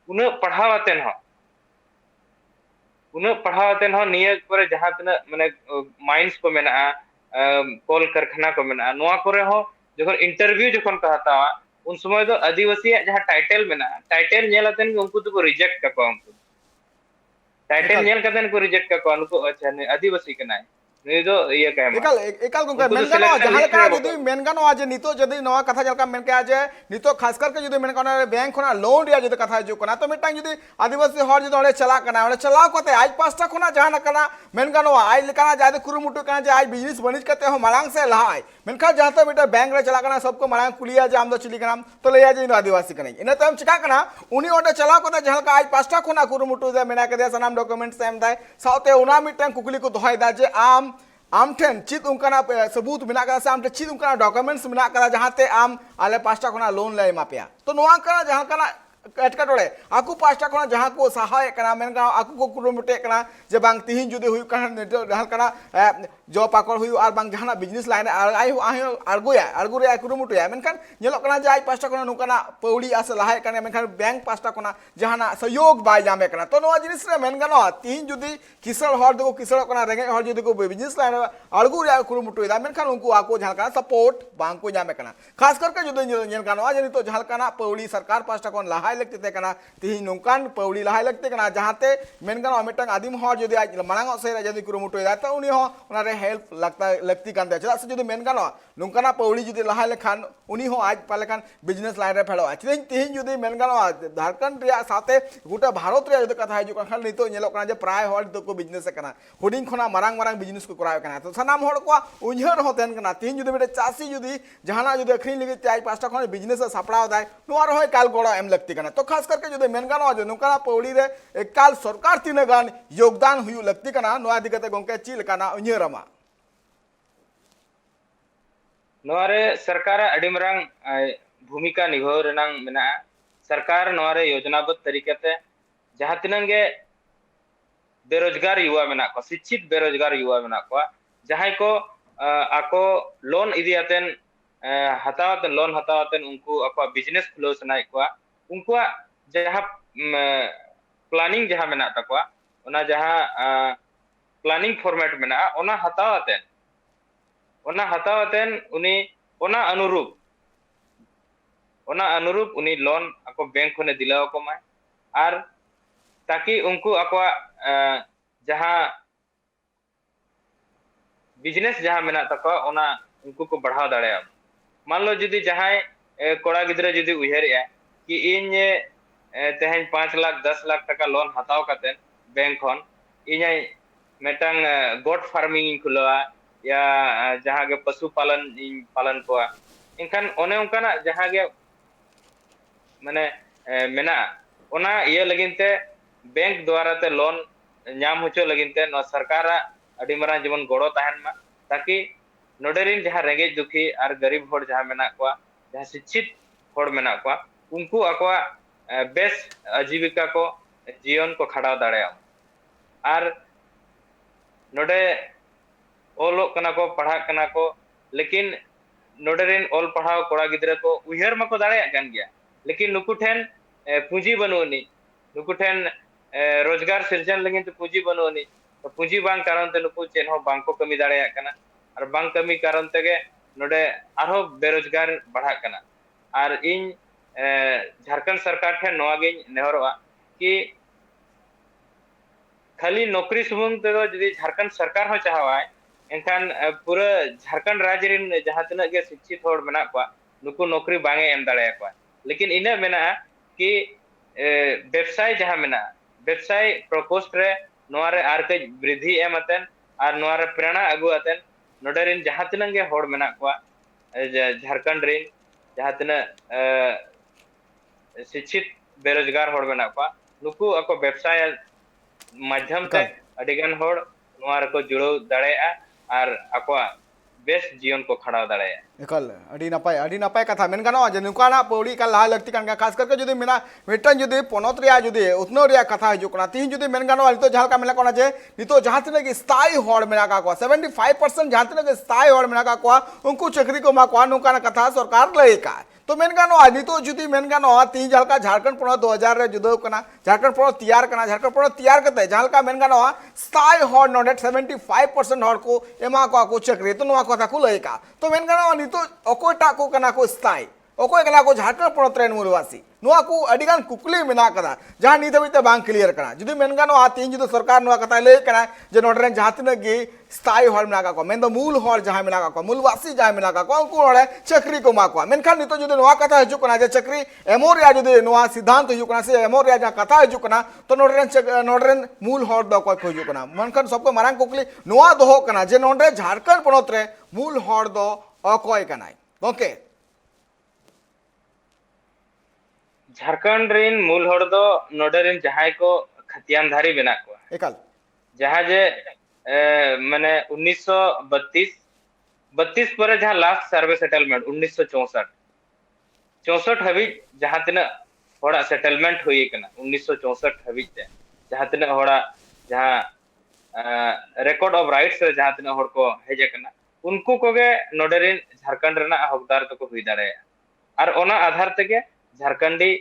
उन पढ़ावातेन हो निया करे जहां तना माने माइंस को मेना कॉल कारखाना को मेना नोआ करे हो जखन इंटरव्यू जखन का हतावा उन समय तो आदिवासी जहां टाइटल मेना टाइटल नेलातेन उनको तो रिजेक्ट का को उनको टाइटल नेल कतेन को रिजेक्ट का को उनको अच्छा ने आदिवासी कनाय ने दो ये कहे एकाल एकाल को मेन गानो जहां लेका जदी मेन गानो आज नितो जदी नवा कथा जलका मेन के आज नितो खास करके जदी मेन गानो बैंक खना लोन रिया जदी कथा जो कना तो मिटांग जदी आदिवासी हर जदी ओले चला कना ओले चलाव कते आज पास्ता खना जहां कना मेन गानो आज लेका जादे कुरुमुटु कना जे आज बिजनेस बनिज कते हो मालांग से लहाय मेनखा जहां तो बेटा बैंक रे चला कना सबको मालांग कुलिया जे आम दो चिली कना तो ले आज आदिवासी कने इन तम चिका कना उनी ओटे चलाव कते जहां का आज पास्ता खना कुरुमुटु दे मेना के दे सनाम डॉक्यूमेंट्स एम दाय साउते उना मिटांग कुकुली को दोहाय दा जे आम ठेन चित उनका सबूत मिला कदा से आम चित उनका डॉक्यूमेंट्स मिला कदा जहांते आम आले पास्टा खना लोन ले मापिया तो नोआ कना जहां कना एटकाटोड़े आकु पास्टा खना जहां को सहाय कना मेन का आकु को कुरुमुटे कना जे बांग तिहिन जुदि हुई कना जहां कना जो पाकड़ हुई और बांग जहां बिजनेस लाइन आई आरगुया कुरुमुटे मेनखान नेलो कना जे आज पास्टा खना नुकना पौड़ी आस लहाय कना मेनखान बैंक पास्टा खना जहां सहयोग बाय जामे कना तो नोआ जिनिस रे मेन गानो तिहिन जुदि किसळ हर दो किसळ कना रेंगे हर जुदि को बिजनेस लाइन आरगुया कुरुमुटे दा मेनखान उनको आको जहां कना सपोर्ट बांग को जामे कना खास करके जुदि नेल गानो आज नितो जहां कना पौड़ी सरकार पास्टा खन लहाय लगते ते कना तिहिन नोंकान पौड़ी लहाय लगते कना जहांते मेन गानो मिटांग आदिम हर जुदि आज मांग से जदि कुरुमुटे दा तो उनी हो उना रे हेल्प लगती कान दे चला से जुदि मेन गानो नोंकाना पौड़ी जुदि लहाय लेखान उनी हो आज पालेखान बिजनेस लाइन रे फेलो तिहिन जुदि मेन गानो झारखंड रिया साथे गोटा भारत रे जुदि कथा हिजु खान नितो नेलो कना जे प्राय हर दो को बिजनेस कना हुडिंग खना मारांग मारांग बिजनेस को कराव कना तो सनाम हर को उन्हर हो तेन कना तिहिन जुदि बेटे चासी जुदि जहाना जुदि अखरी लगी ते आज पास्टा खन बिजनेस सापड़ाव दाय नोआ रो काल गोड़ो एम लगती कना तो खास करके जुदि मेन गानो आज नोंकाना पौड़ी रे एकाल सरकार तीन गान योगदान हुयु लगती कना नोआ दिगते गोंके चिल कना उन्हरमा नोरे सरकार अडी मरांग भूमिका निभाव रेनांग मेना सरकार नोरे योजनाबद्ध तरीके जहां तिनंगे बेरोजगार युवा मेना को शिक्षित बेरोजगार युवा मेना को जहां को आको लोन इदियातेन हतावतन लोन हतावतन उनको अको बिजनेस खुलो सनाय को उनको जहां प्लानिंग जहां मेना तकवा ओना जहां प्लानिंग फॉर्मेट मेना ओना हतावतन उनी ओना अनुरूप उनी लोन ako बैंक खने दिलाव को माय और ताकि उनको ako जहां बिजनेस जहां मेना तको ओना उनको को बढ़ाव दाड़े मान लो जदी जहां कोड़ा गिद्रा जदी उहेरिया कि इन तेहन 5 लाख 10 लाख टका लोन हताव कते बैंक खन इन मेटांग गोट फार्मिंग खुलवा या जहां के पशुपालन पालन को इनखान ओने उनकाना जहां के माने मेना ओना ये लगिनते बैंक द्वारा ते लोन नाम होचो लगिनते नो सरकार अडी मरा जीवन गोड़ो तहन मा ताकि नोडेरिन जहां रेंगे दुखी और गरीब होड़ जहां मेना को जहां शिक्षित होड़ मेना को उनको अकवा बेस आजीविका को जीवन को खड़ा दाड़े और नोडे ओलो कना को पढ़ा कना को लेकिन नोडेरिन ओल पढ़ाव कोड़ा गिद्रा को उहर मको दाड़े गन गया लेकिन नुकु ठेन पूंजी बनोनी नुकु ठेन रोजगार सृजन लगिन तो पूंजी बनोनी तो पूंजी बांग कारण ते नुकु चेन हो बांग को कमी दाड़े कना और बांग कमी कारण तेगे नोडे आरो बेरोजगार बढ़ा कना और इन झारखंड सरकार ठेन नोआ गे नेहरवा कि खाली नौकरी सुमुंग ते जदी झारखंड सरकार हो चाहवाय एनखान पूरा झारखंड राज्य रिन जहां तना के शिक्षित होड़ मेना को नुकु नौकरी बांगे एम दाड़े को लेकिन इना मेना कि व्यवसाय जहां मेना व्यवसाय प्रकोष्ठ रे नोआरे आर के वृद्धि एमतन और नोआरे प्रेरणा अगुआतन नोडे रिन जहां तिना गे होड़ मेना कोआ झारखंड रिन जहां तिना शिक्षित बेरोजगार होड़ मेना कोआ नुकु ako व्यवसाय माध्यम ते अडिगान होड़ नोआ रको जुड़ो दाड़ेया आर ako बेस जीवन को खड़ा दाड़ेया एकल अड़ी नपाय कथा मेन गानो जे नुकाना पौड़ी का लहा लगती कान खास करके जुदी मेना मिटन जुदी पोनत रिया जुदी उतनो रिया कथा हिजु कना तीन जुदी मेन गानो नितो जहां का मेला कोना जे नितो जहां तिने के स्थायी होड़ मेना का को 75% जहां तिने के स्थायी होड़ मेना का को उनको चक्री को मा को नुकाना कथा सरकार लई का तो मेन गानो नितो जुदी मेन गानो तीन जलका झारखंड पोनो 2000 रे जुदो कना झारखंड पोनो तैयार कते जहां मेन गानो स्थायी होड़ नोडे 75% होड़ को एमा को चक्री तो नुआ कथा को लई का तो मेन गानो नितो अकोटा को कना को स्थायी अकोय कना को झारखंड पोनत रेन मूलवासी नुआ को अडिगान कुकली मेना कदा जहां नित हबिते बांग क्लियर कना जुदी मेन गानो तीन जुदो सरकार नुआ कथा लई कना जे नोडरे जहां तिना गे स्थायी होड़ मेना को मेन दो मूल होड़ जहां मेना को मूलवासी जहां मेना को उनको नोडे चक्री को मा को मेनखान नितो जुदी नुआ कथा हिजु कना जे चक्री एमोरिया जुदी नुआ सिद्धांत हिजु कना से एमोरिया जहां कथा हिजु कना तो नोडरे मूल होड़ दो को हिजु कना मेनखान सबको मारांग कुकली नुआ दोहो कना जे नोडे झारखंड पोनत रे मूल होड़ दो अकोय कना ओके झारखंड रिन मूल होड़ दो नोडे रिन जहां को खतियानधारी बना को एकल जहां जे माने 1932 पर जहां लास्ट सर्वे सेटलमेंट 1964 64 हबी जहां तिना होड़ा सेटलमेंट हुई कना 1964 हबी ते जहां तिना होड़ा जहां रिकॉर्ड ऑफ राइट्स जहां तिना होड़ को हेजे कना उनको कोगे नोडे रिन झारखंड रना हकदार तो को हुई दाड़े और ओना आधार तेगे झारखंडी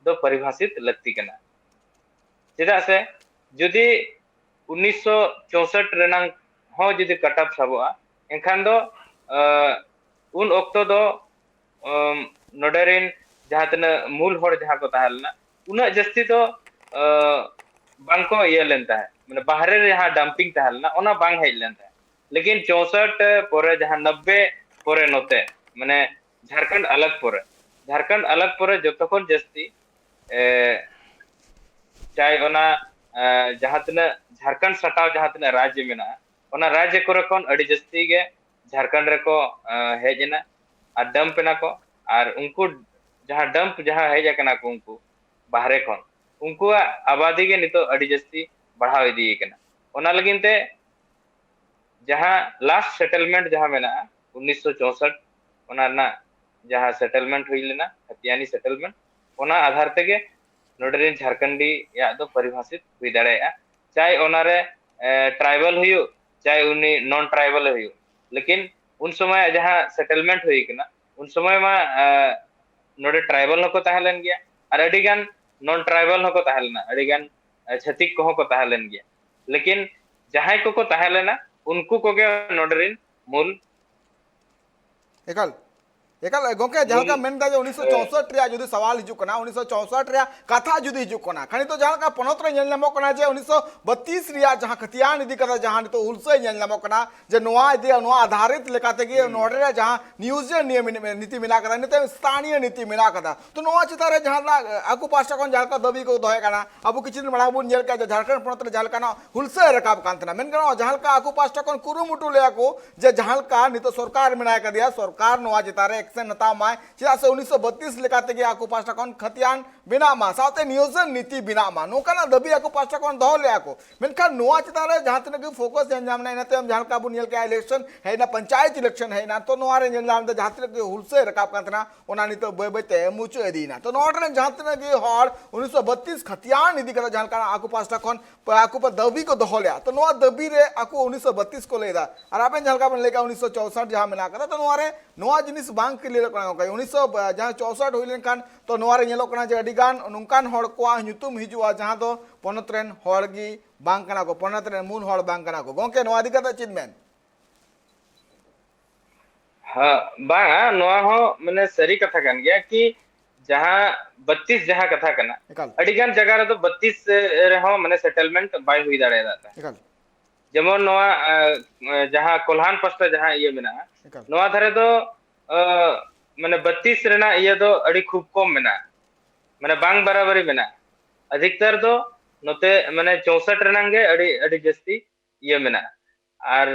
दो परिभाषित लगती कना चेदा से जुदी 1964 रेनांग हो जुदी कटअप साबोआ एनखान दो उन ओक्तो दो नोडरिन जहां तना मूल होड़ जहां को ताहलना उना जस्ती तो बांको ये लेनता है माने बाहरे रे जहां डंपिंग ताहलना ओना बांग हेज लेनता है लेकिन 64 पोरे जहां 90 पोरे नोते माने झारखंड अलग पोरे जतखन जस्ती चाहे ओना जहां तना झारखंड सटाव जहां तना राज्य मेना ओना राज्य कोरे कोन अडी जस्ती गे झारखंड रे को हेजना और डंप ना को और उनको जहां डंप जहां हेज कना को उनको बाहरे कोन उनको आबादी के नितो अडी जस्ती बढ़ाव इदी कना ओना लगिनते जहां लास्ट सेटलमेंट जहां मेना 1964 ओना ना जहां सेटलमेंट हुई लेना हतियानी सेटलमेंट ओना आधार तेगे नोडरिन झारखंडी या दो परिभाषित हुई दाड़ेया चाहे ओनारे ट्राइबल हुई चाहे उनी नॉन ट्राइबल हुई लेकिन उन समय जहां सेटलमेंट हुई कना उन समय मा नोडे ट्राइबल हको ताहलेन गया और अडिगान नॉन ट्राइबल हको ताहलेना अडिगान छतिक को हको ताहलेन गया लेकिन जहां को ताहलेना उनको कोगे नोडरिन मूल एकल गोके जहां का मेन दा 1964 रिया जुदी सवाल हिजु कना 1964 रिया कथा जुदी हिजु कना खानी तो जहां का पनोत रे नेल नमो कना जे 1932 रिया जहां खतियान इदी कदा जहां तो उलसे नेल नमो कना जे नोआ इदी नोआ आधारित लेकाते गे नोडरे जहां न्यूज नियम नीति मिला कदा निते स्थानीय नीति मिला कदा तो नोआ चितारे जहां आकु पास्टा कोन जहां का दबी को दोहे कना अब किछि दिन बड़ा बुन नेल का झारखंड पनोत रे जहां कना उलसे रकाब कांतना मेन कना जहां का आकु पास्टा कोन कुरुमुटु ले को जे जहां का नितो सरकार मिना का दिया सरकार नोआ चितारे नता माय चिदा से 1932 लेकाते गे आकु पास्टा कोन खतियान बिना मा साथे नियोजन नीति बिना मा नोकाना दबी आकु पास्टा कोन दहो ले आको मेनखा नोआ चितारे जहां तने के फोकस जंजाम ना नते हम जहां का बुनियल के इलेक्शन है ना पंचायत इलेक्शन है ना तो नोआ रे जंजाम दे जहां तने के हुलसे रकाब कांतना ओना नि तो बेबेते मुचो एदीना तो नोट रे जहां तने के हर 1932 खतियान इदी कदा जहां का आकु पास्टा कोन आकु पर दबी को दहो ले तो नोआ दबी रे आकु 1932 को लेदा और आपन जहां का बन लेका 1964 जहां मिला कदा तो नोआ रे नोआ जिनिस बांग के लिए कना 1964 हुई लेनखान तो नोआरे नेलो कना जे अडिगान नुकान होड़ को नुतुम हिजुआ जहां दो पनत रेन होड़गी बांग कना को पनत रेन मूल होड़ बांग कना को गोंके नोआ दिका त चिनमेन हां बांगा नोआ हो माने सरी कथा कन गया कि जहां 32 जहां कथा कना अडिगान जगह रे तो 32 रे हो माने सेटलमेंट बाय हुई दाड़े दाता जेमन नोआ जहां कोल्हान पस्ता जहां ये मेना नोआ धरे तो माने 32 रेना ये दो अड़ी खूब कम मेना माने बांग बराबरी मेना अधिकतर दो नोते माने 64 रेनांगे अड़ी अड़ी जस्ती ये मेना और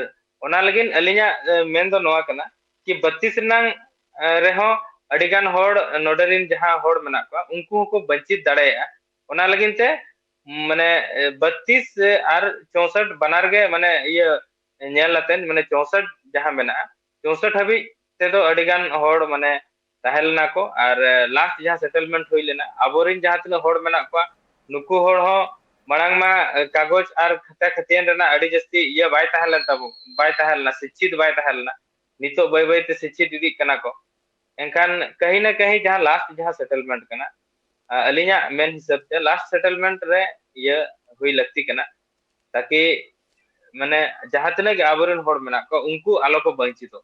ओना लगिन अलिया मेन दो नोआ कना कि 32 रनांग रेहो अडिगान होड़ नोडरिन जहां होड़ मेना को उनको को वंचित दाड़ेया ओना लगिन ते माने 32 और 64 बनार गे माने ये नेलतन माने 64 जहां मेना 64 हबी ते दो अडिगान होड़ माने तहलना को और लास्ट जहां सेटलमेंट हुई लेना अबोरिन जहां तिना होड़ मेना को नुकु होड़ हो मांग मा कागज और खाता खतियन रना अडी जस्ती ये बाय तहलन तबो बाय तहलना शिक्षित बाय तहलना नितो बाय बाय ते शिक्षित इदी कना को एनखान कहीं ना कहीं जहां लास्ट जहां सेटलमेंट कना अलिया मेन हिसाब से लास्ट सेटलमेंट रे ये हुई लगती कना ताकि माने जहां तने के आबरन होड़ मेना को उनको आलो को वंचितो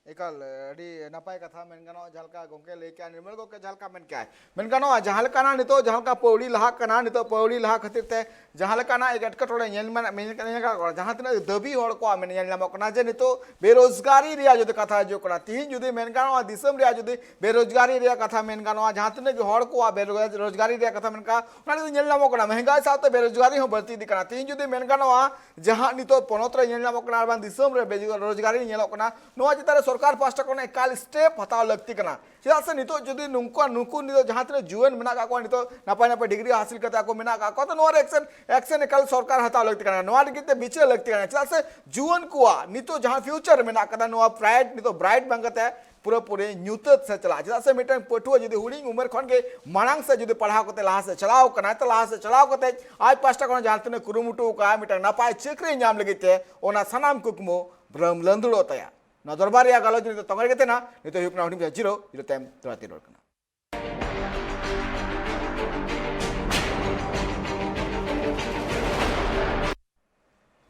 एकाल अड़ी नपाय कथा मेन गानो झालका गोंके लेके निर्मल गोंके झालका मेन क्या है मेन गानो झालकाना नितो झालका पौड़ी लहा कना नितो पौड़ी लहा खातिर ते झालकाना एक अटकटोड़े नेल मन मेन का जहां तना दबी होड़ को मेन नेल नामो कना जे नितो बेरोजगारी रिया जुदे कथा जो कना तीन जुदे मेन गानो दिसम रिया जुदे बेरोजगारी रिया कथा मेन गानो जहां तने के होड़ को बेरोजगारी रिया कथा मेन का उना नेल नामो कना महंगाई साथे बेरोजगारी हो बढ़ती दी कना तीन जुदे मेन गानो जहां नितो पोनोत रे नेल नामो कना बान दिसम रे बेरोजगारी नेलो कना नोआ चितारे सरकार पास्टा कोने एकाल स्टेप हताव लगती कना चेदा से नितो जदि नुंको नुकु नितो जहां तने जुएन मेना का को नितो नापाय नापाय डिग्री हासिल करता को मेना का तो नोर एक्शन एकाल सरकार हताव लगती कना नोआ डिग्री बिचे लगती कना चेदा से जुएन को नितो जहां फ्यूचर मेना कदा नोआ प्राइड नितो ब्राइट बंगते पूरा पूरे न्यूतत से चला चेदा से मिटन पटुआ जदि हुडिंग उमर खन के मांग से जदि पढ़ाव करते लहा से चलाव कना तो लहा से चलाव करते आज पास्टा कोने जहां तने कुरुमुटु का मिटन नापाय चक्री नाम लगिते ओना सनाम कुकमो ब्रह्म लंदुड़ो तया ना दरबार या गालो नितो तंगर गते ना नितो हुकना हुडिंग जीरो जीरो टाइम तराती रोड कना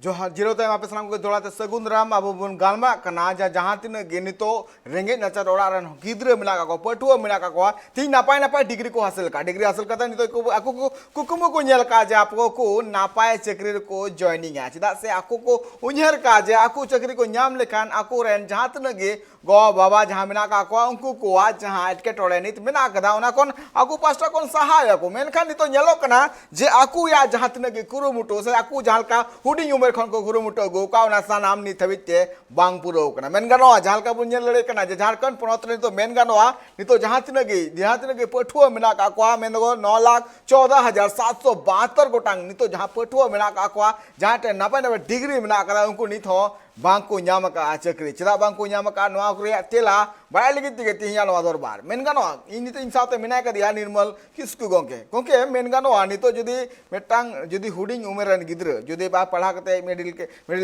जो जीरो टाइम आप सामान को जोड़ाते सगुन राम अब बन गालमा कना जहां तीन गे नितो रेंगे नचर ओड़ा रन गिद्रे मिला को पटुआ मिला को तीन नापाय नापाय डिग्री को हासिल का डिग्री हासिल करता नितो को आको को कुकुम को नेल का जे आपको को नापाय चक्री को जॉइनिंग है चिदा से आको को उन्हर का जे आको चक्री को नाम लेखान आको रेन जहां तीन गे गो बाबा जहां मिना का को उनको को जहां अटके टोड़े नित मिना कदा ओना कोन आको पास्टा कोन सहाय को मेनखान नितो नेलो कना जे आको या जहां तीन गे कुरुमुटो से आको जहां का हुडिंग उमर खन को कुरुमुटो गोका सानाम नि थबिते बांग पुरो कना मेन गानो झालका बुन नेल लड़े कना जे झारखंड पोनोत रे तो मेन गानो नितो जहां तिन गे पठुआ मेना का को मेन गो 9,14,772 गोटांग नितो जहां पठुआ मेना का को जहां टे नापाय नापाय डिग्री मेना का उनको नित हो बांग को नाम का चक्री चदा बांग को नाम का नवा को तेला बाय लगी तिगे तिहिया नवा दरबार मेन गानो इन नितो इन साथे मेना का दिया निर्मल किसकु गोंके मेन गानो नितो जदी मेटांग जदी हुडिंग उमेर रन गिद्र जदी बा पढ़ा कते मिडिल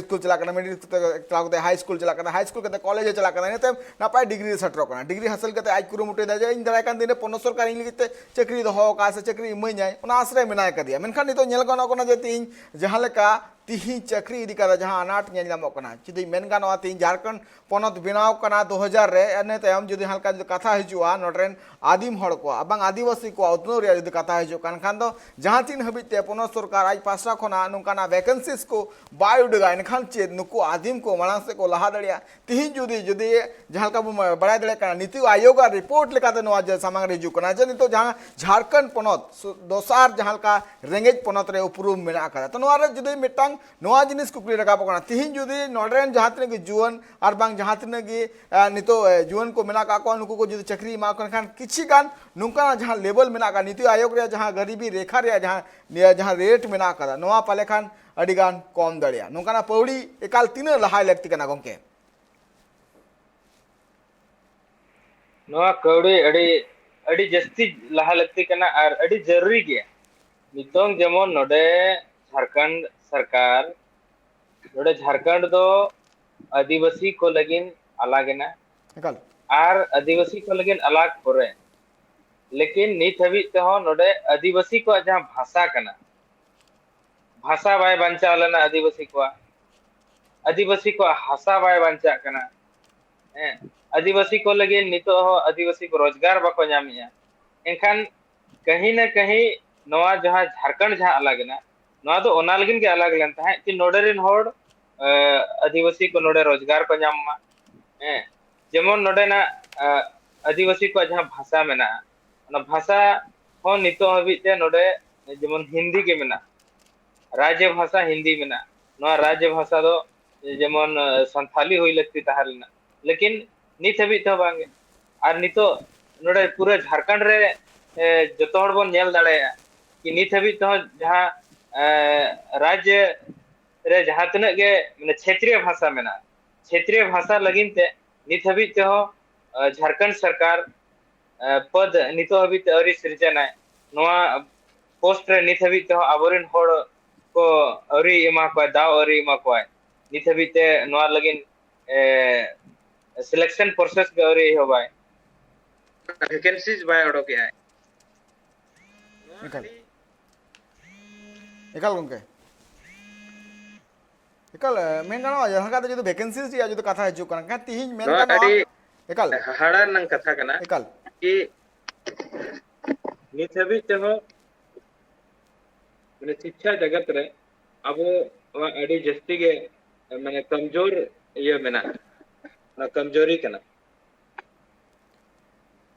स्कूल चला करना मिडिल चला करते हाई स्कूल चला करना हाई स्कूल करते कॉलेज चला करना नेते नापाय डिग्री सटरो करना डिग्री हासिल करते आज कुरुमुटे दा इन दराय कान दिन पोनो सरकार इन लिगिते चक्री दो का से चक्री इमय जाय ओना आश्रय मेना का दिया मेनखान नितो नेल गानो कोना जे तीन जहां लेका तिही चक्री इदी कदा जहां अनाट नेल नामो कना चिदि मेन गानो तीन झारखंड पोनत बिनाव कना 2000 रे एने तयम जदि हल्का जो कथा हिजुआ नोटरेन आदिम हड़ को अबांग आदिवासी को उतनो रे जदि कथा हिजु कान खान दो जहां तीन हबिते पोनो सरकार आज पासा खना नुकाना वैकेंसीज को बाय उडगा एनखान चे नुकु आदिम को मांग से को लहा दड़िया तिही जदि हल्का बड़ाय दड़े कना नीति आयोग रिपोर्ट लेकाते नवा जे सामांग रे हिजु कना जे नितो जहां झारखंड पोनत दोसार जहां हल्का रेंगेज पोनत रे उपरुम मेना कदा तो नवा रे जदि मिटांग नवा जिनिस कुकली रका पकना तिहिन जुदी नोडरेन जहां तिन के जुवन और बांग जहां तिन के नितो जुवन को मेना का को नुकु को जुदी चक्री मा खान किछि गान नुका जहां लेवल मेना का नीति आयोग रे जहां गरीबी रेखा रे जहां रेट मेना का नवा पाले खान अडी गान कम दड़िया नुकाना पौड़ी एकाल तीन लहाय लगती कना गोंके नवा कौड़ी अडी जस्ती लहा लगती कना और अडी जरूरी गया नितोंग जेमन नोडे झारखंड सरकार नोडे झारखंड दो आदिवासी को लगिन अलग ना और आदिवासी को लगिन अलग परे लेकिन नित हबी ते हो नोडे आदिवासी को जहां भाषा कना भाषा बाय बंचा लेना आदिवासी को हासा बाय बंचा कना आदिवासी को लगिन नितो हो आदिवासी को रोजगार बाको नामिया एनखान कहीं ना कहीं नवा जहां झारखंड जहां अलग ना नवा दो ओना लगिन के अलग लेनता है कि नोडरेन होड़ आदिवासी को नोडे रोजगार को नामा जेमन नोडे ना आदिवासी को जहां भाषा मेना ना भाषा हो नितो हबीते नोडे जेमन हिंदी के मेना राज्य भाषा हिंदी मेना नवा राज्य भाषा दो जेमन संथाली हुई लगती ताहलना लेकिन नित हबी तो बांगे और नितो नोडे पूरा झारखंड रे जतो हड़ बन नेल दाड़ेया कि नित हबी तो जहां राज्य रे जहां तने गे माने क्षेत्रीय भाषा मेना क्षेत्रीय भाषा लगिन ते नित हबी ते झारखंड सरकार पद नितो हबी ते अरि सृजना नवा पोस्ट रे नित हबी ते आबोरिन होड़ को अरि एमा को दाव अरि एमा को नित हबी ते नवा लगिन सिलेक्शन प्रोसेस के अरि होबाय वैकेंसीज बाय ओडोके आए एकाल एकाल गंके एकाल मेन गानो जहां का जो वैकेंसीज या जो कथा हिजु कना तिहिन मेन नवा गानो अड़ी एकाल हाड़ा नंग कथा कना एकाल कि नित हबी ते हो माने शिक्षा जगत रे अब अड़ी जस्ती के माने कमजोर ये मेना ना कमजोरी कना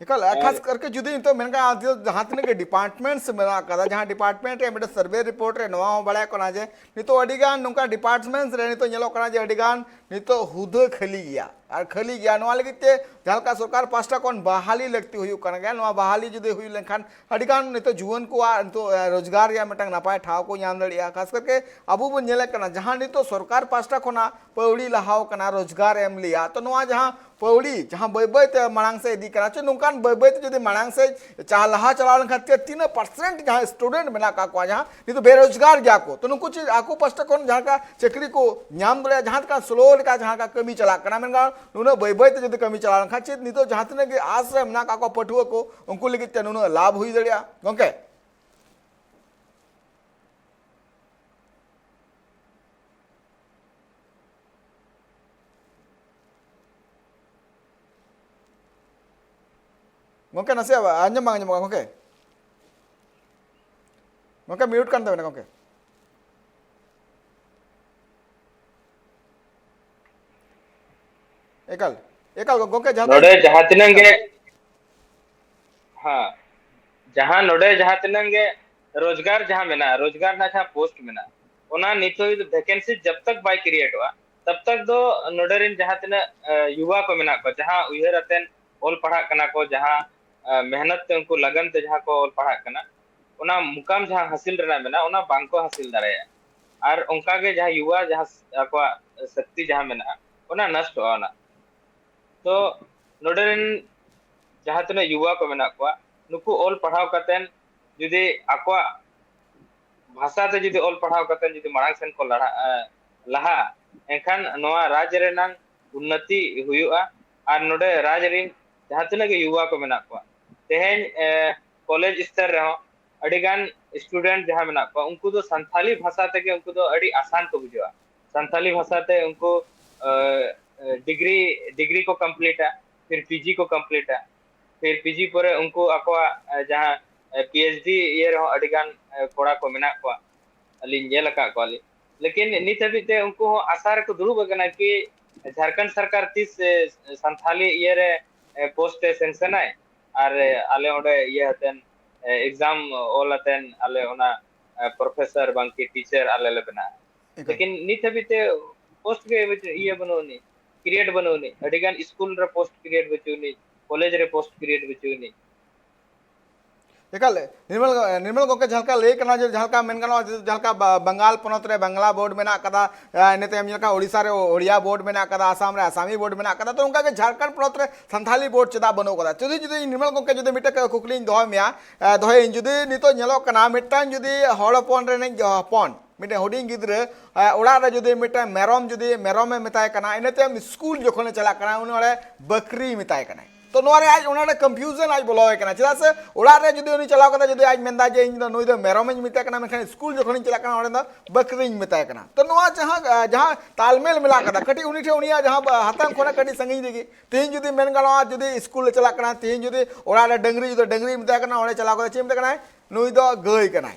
एकाल खास करके जुदी तो मेन का जहां तने के डिपार्टमेंट्स मेना कदा जहां डिपार्टमेंट रे मेटे सर्वे रिपोर्ट रे नवा बड़ा कोना जे नितो अडिगान नुका डिपार्टमेंट्स रे नितो नेलो कोना जे अडिगान नितो हुद खाली गया और खाली गया नवा लगिते जहां सरकार पास्टा कोन बहाली लगती हुई कना गया नवा बहाली जुदी हुई लेखान अडिगान नितो जुवन को नितो रोजगार या मेटंग नापाय ठाव को नाम दड़िया खास करके अबु बन नेले कना जहां नितो सरकार पास्टा कोना पौड़ी लहाव कना रोजगार एम लिया तो नवा जहां पौड़ी जहां बय बय ते मांग से इदी कना च नुकान बय बय ते जदी मांग से चाह लहा चलाव लेखान 3% जहां स्टूडेंट मेना का को जहां नितो बेरोजगार गया को तो नुकु चीज आको पास्टा कोन जहां का चक्री को नाम दड़िया जहां का स्लो का जहां का कमी चला कना मेन नुनो बय बय ते जदी कमी चला लेखान चेत नितो जहां तने के आस रे मेना का को पठुआ को उनको लगी ते नुनो लाभ हुई दड़िया गंके गंके नसे आंजम आंजम गंके गंके म्यूट कर दे गंके एकाल एकाल गंके नोडे जहां तिनंगे हाँ जहां नोडे जहां तिनंगे रोजगार जहां मेना रोजगार ना जहां पोस्ट मेना ओना नितो वैकेंसी जब तक बाय क्रिएट हुआ तब तक दो नोडरिन जहां तिना युवा को मेना को जहां उयहर अतेन ओल पढ़ा कना को जहां मेहनत ते उनको लगन ते जहां को ओल पढ़ा कना ओना मुकाम जहां हासिल रना मेना ओना बांको हासिल दाड़े और उनका के जहां युवा जहां आको शक्ति जहां मेना ओना नष्ट होना तो नोडरिन जहां तने युवा को मेना को नुकु ओल पढ़ाव कतेन जुदी आको भाषा ते जुदी ओल पढ़ाव कतेन जुदी मांग सेन को लहा एखान नोआ राज्य रेनान उन्नति हुयुआ और नोडे राज्य रिन जहां तने के युवा को मेना को तेहेन कॉलेज स्तर रे अडिगान स्टूडेंट जहां मेना को उनको तो संथाली भाषा ते के उनको तो अड़ी आसान को बुझवा संथाली भाषा ते उनको डिग्री को कंप्लीट है फिर पीजी को कंप्लीट है फिर पीजी पर उनको आको जहां पीएचडी ये रहो अडिगान कोड़ा को मेना को अलिन जेल का को लेकिन नित हबीते उनको आसार को दुरुब गना कि झारखंड सरकार 30 संथाली ये रे पोस्ट सेंक्शन है और आले ओडे ये हतन एग्जाम ऑल हतन आले ओना प्रोफेसर बांकी टीचर आले ले बना लेकिन नित हबीते पोस्ट के ये बनोनी क्रिएट बनोनी अडिगान स्कूल रे पोस्ट क्रिएट बचुनी कॉलेज रे पोस्ट क्रिएट बचुनी एकाल निर्मल गंके झलका ले कना जे झलका मेन गानो झलका बंगाल पनत रे बांग्ला बोर्ड मेना कदा नेते हम झलका ओडिसा रे ओडिया बोर्ड मेना कदा आसाम रे आसामी बोर्ड मेना कदा तो उनका के झारखंड पनत रे संथाली बोर्ड चदा बनो कदा जुदी जुदी निर्मल गंके जुदी मिटे कुकली दोय मिया दोय जुदी नितो नेलो कना मिटान जुदी हड़पन रे हपन मिटे हुडिंग गिद्रे ओड़ा रे जुदी मिटे मेरम मेताय कना इनेते स्कूल जखने चला कना उनरे बकरी मेताय कना तो नोरे आज उनारे कंफ्यूजन आज बोलवे कना चला से ओड़ा रे जुदी उनी चलाव कदा जुदी आज मेंदा जे इन नुई दो मेरमज मिताय कना मेखन स्कूल जखन चला कना ओड़े बकरी मेताय कना तो नोआ जहां तालमेल मिला कदा कटी उनी ठे उनिया जहां हातम खोना कटी संगी देगी तीन जुदी मेन गानो जुदी स्कूल चला कना तीन जुदी ओड़ा रे डंगरी जुदी डंगरी मेताय कना ओड़े चलाव कदा चेम कना नुई दो गाय कना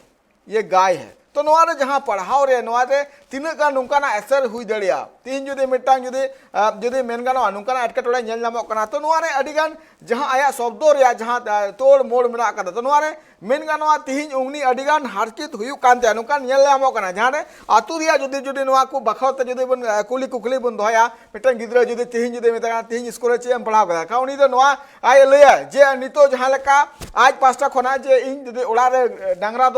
ये गाय है तो नोआ रे जहां पढ़ाव रे नोआ रे तीना गान नुकाना असर हुई दड़िया तीन जुदे मिटांग जुदे मेन गानो नुकाना एटकेटोड़े नेल नामोक कना तो नोआ रे अडिगान जहां आया शब्दों रे जहां तोड़ मोड़ मेना कदा तो नोआ रे मेन गानो तीन उंगनी अडिगान हारचित हुयु कानते नुकान नेल नामोक कना जहां रे आतु रिया जुदे नोआ को बखावते जुदे बन कुली कुकली बन दोया मिटांग गिद्रा जुदे तीन जुदे मेता तीन स्कूल चे एम पढ़ाव कदा का उनी दो नोआ आय लया जे नितो जहां लेका आज पास्टा खना जे इन जुदे ओड़ा रे डांगरा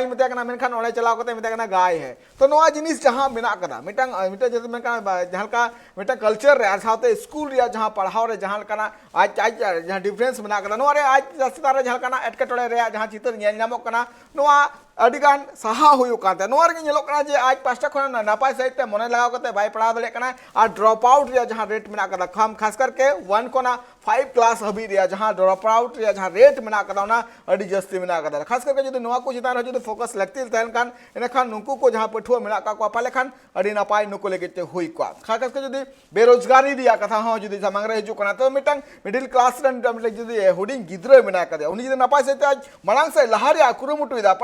मेता कना मेनखान ओड़े चलाव कते मेता कना गाय है तो नोआ जिनिस जहां मेना कदा मिटांग मिटा जे मेनका जहां का मिटा कल्चर रे आर साथे स्कूल रे जहां पढ़ाव रे जहां कना आज जहां डिफरेंस मेना कदा नोआ रे आज जस्ता रे जहां कना एटकेटोड़े रे जहां चित्र नेल नामोक कना नोआ अडिगान सहा हुयु काते नोआ रे नेलोक कना जे आज पास्टा खना नापाय सहित मने लगाव कते बाय पढ़ाव दले कना और ड्रॉप आउट रे जहां रेट मेना कदा खास करके 1 कोना 5 क्लास हबी रे जहां ड्रॉप आउट रे जहां रेट मेना कदा ना अडी जस्ती मेना कदा खास करके जुदे नोआ को चितान जुदे फोकस लगती तहन कान एनखान नुकु को जहां पठुआ मेना का पाले खान अडी नापाय नुकु लेगिते हुई को खास करके जुदे बेरोजगारी दिया कथा हो जुदे समांग रे हिजु कना तो मिटांग मिडिल क्लास रन जुदे हुडिंग गिद्रा मेना कदा उनी जुदे नापाय सहित आज मलांग से लहारिया कुरुमुटुदा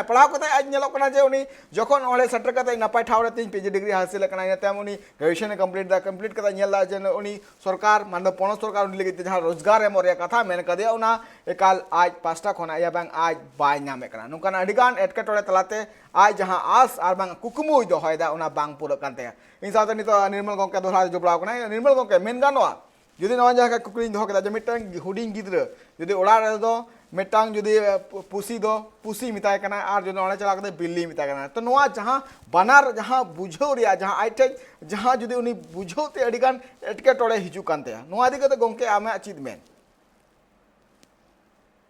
पढ़ाव कते आज नेलोक कना जे उनी जखन ओले सेटर कते नापाय ठावरे तीन पीजी डिग्री हासिल कना इनाते उनी ग्रेजुएशन कंप्लीट कते नेला जे उनी सरकार मान पोनो सरकार उनी लेगिते जहां रोजगार एम रे कथा मेन कदे उना एकाल आज पास्टा खना या बांग आज बाय नामे कना नुकान अडिगान एटकेटोड़े तलाते आज जहां आस आर बांग कुकुमुय दो होयदा उना बांग पूरा कानते इन साथे नितो निर्मल गंके दोहरा जोबड़ाव कना निर्मल गंके मेन गानोआ जुदि नवा जहां कुकरी दो कदा जे मिटांग हुडिंग गिद्रा जुदि ओड़ा रे दो मिटांग जुदि पुसी मिताय कना और जुदि ओड़ा चला कते बिल्ली मिताय कना तो नवा जहां बनार जहां बुझो रिया जहां आइटे जहां जुदि उनी बुझोते अडिगान एटकेटोड़े हिजु कानते नवा दिगते गंके आमे चित मेन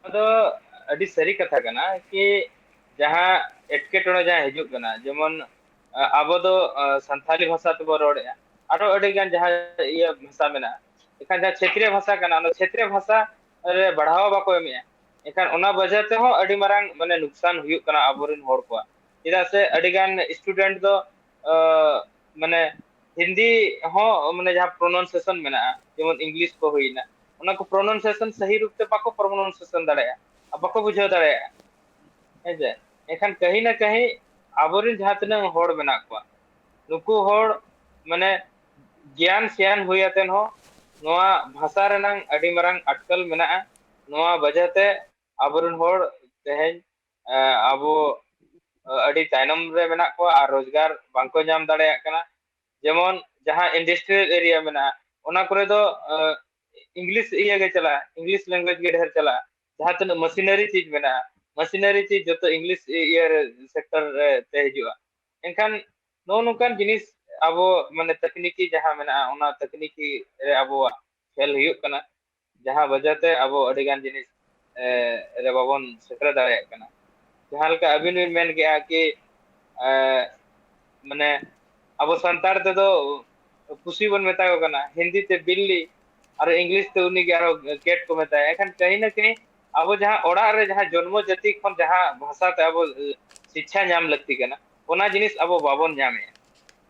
अदो अडी सरी कथा कना कि जहां एटकेटोड़े जहां हिजु कना जेमन आबो दो संथाली भाषा तबो रोड़या आरो अडिगान जहां ये भाषा मेना एखान जहां क्षेत्रीय भाषा कना क्षेत्रीय भाषा रे बढ़ावा बाको एमिया एखान ओना वजह ते हो अडी मारांग माने नुकसान हुयु कना आबोरिन होड़ को चिदा से अडिगान स्टूडेंट दो माने हिंदी हो माने जहां प्रोनाउंसिएशन मेना जेमन इंग्लिश को होइना ओना को प्रोनाउंसिएशन सही रूप ते बाको प्रोनाउंसिएशन दाड़या बाको बुझाव दाड़या हेजे एखान कहीं ना कहीं आबोरिन जहां तना होड़ मेना को नुकु होड़ माने ज्ञान सियान हुयातेन हो नोआ भाषा रेनांग अडी मारांग अटकल मेना नोआ वजह ते आबोरिन होड़ तेहेन आबो अडी तायनम रे मेना को और रोजगार बांको नाम दाड़या कना जेमन जहां इंडस्ट्रियल एरिया मेना ओना करे दो इंग्लिश इया गे चला इंग्लिश लैंग्वेज गे ढेर चला जहां तन मशीनरी चीज मेना मशीनरी चीज जो इंग्लिश इयर सेक्टर ते हिजुआ एनखान नो नुकान जिनिस आबो माने तकनीकी जहां मेना ओना तकनीकी रे आबो खेल हुयु कना जहां वजह ते आबो अडिगान जिनिस रे बाबन सेटर दाड़या कना जहां लका अबिन मेन गया कि माने आबो संतार ते दो पुसी बन मेता को कना हिंदी ते बिल्ली और इंग्लिश ते उनी के आरो केट को मेता एखन कहीं ना कहीं आबो जहां ओड़ा रे जहां जन्म जाति खन जहां भाषा ते आबो शिक्षा नाम लगती कना ओना जिनिस आबो बाबन नामे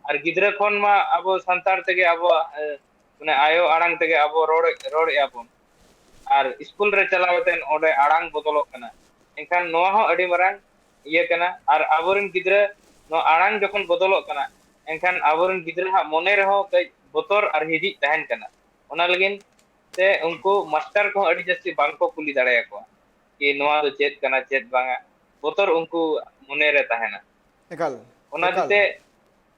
और गिद्रा खन मा आबो संतार तेगे आबो माने आयो आड़ांग तेगे आबो रोड़ याबो और स्कूल रे चलावतेन ओडे आड़ांग बदलक कना एनखान नोआ हो अडी मारांग इये कना और आबोरिन गिद्रा नो आड़ांग जखन बदलक कना एनखान आबोरिन गिद्रा हा मोने रे हो कई बोतर और हिजी तहन कना ओना लगिन ते उनको मास्टर को अडी जस्ती बांको कुली दाड़या को कि नोआ दो चेत कना चेत बांगा बोतर उनको मोने रे तहना एकाल ओना दिते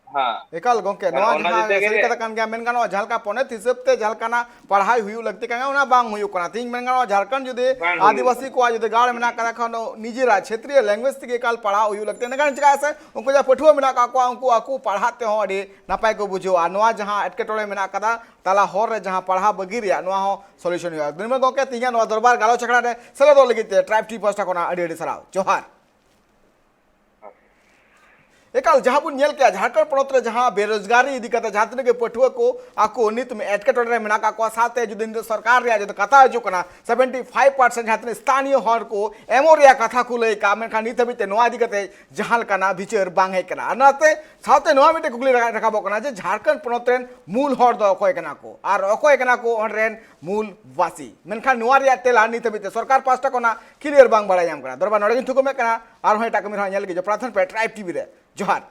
हां एकाल गंके नवा जहां सरी कथा कान गया मेन गानो झालका पनेत हिसाब ते झालकाना पढ़ाई हुयु लगते कांगा ओना बांग हुयु कना तीन मेन गानो झारखंड जुदे आदिवासी को जुदे गाड़ मेना करा खन निजिरा क्षेत्रीय लैंग्वेज ते काल पढ़ा हुयु लगते नगान चिका से उनको जा पठुआ मेना का को उनको आकू पढ़ाते हो अडी नापाय को बुझो आ नवा जहां एटकेटोड़े मेना कदा ताला होर रे जहां पढ़ा बगिरिया नवा हो सॉल्यूशन हुआ दिन में गंके तिया नवा दरबार गालो छकड़ा रे सेले दो लगिते ट्राइब टी पास्टा कोना अडी अडी सराव जोहार एकाल जहाँ बुन नेल के झारखंड पनत रे जहाँ बेरोजगारी इदी कते जहाँ तने के पठुआ को आको नित में एटकेटोरे रे मेना का को साथे जुदी नित सरकार रे जो कथा हजू कना 75% जहाँ तने स्थानीय हर को एमो रे कथा को लय का मेनखा नित हबिते नोआ इदी कते जहाँ कना विचार बांग हे कना अनाते साथे नोआ मिटे कुकली रखाबो कना जे झारखंड पनत रेन मूल हर दो अकोय कना को आर अकोय कना को ऑनरेन मूल वासी मेनखा नोआ रे तेला नित हबिते सरकार पास्टा कोना क्लियर बांग बड़ा जाम कना दरबा नोडे थुको में कना आर होय टाका मिरा नेल के जो प्राथन पे ट्राइब टीवी रे जोहार।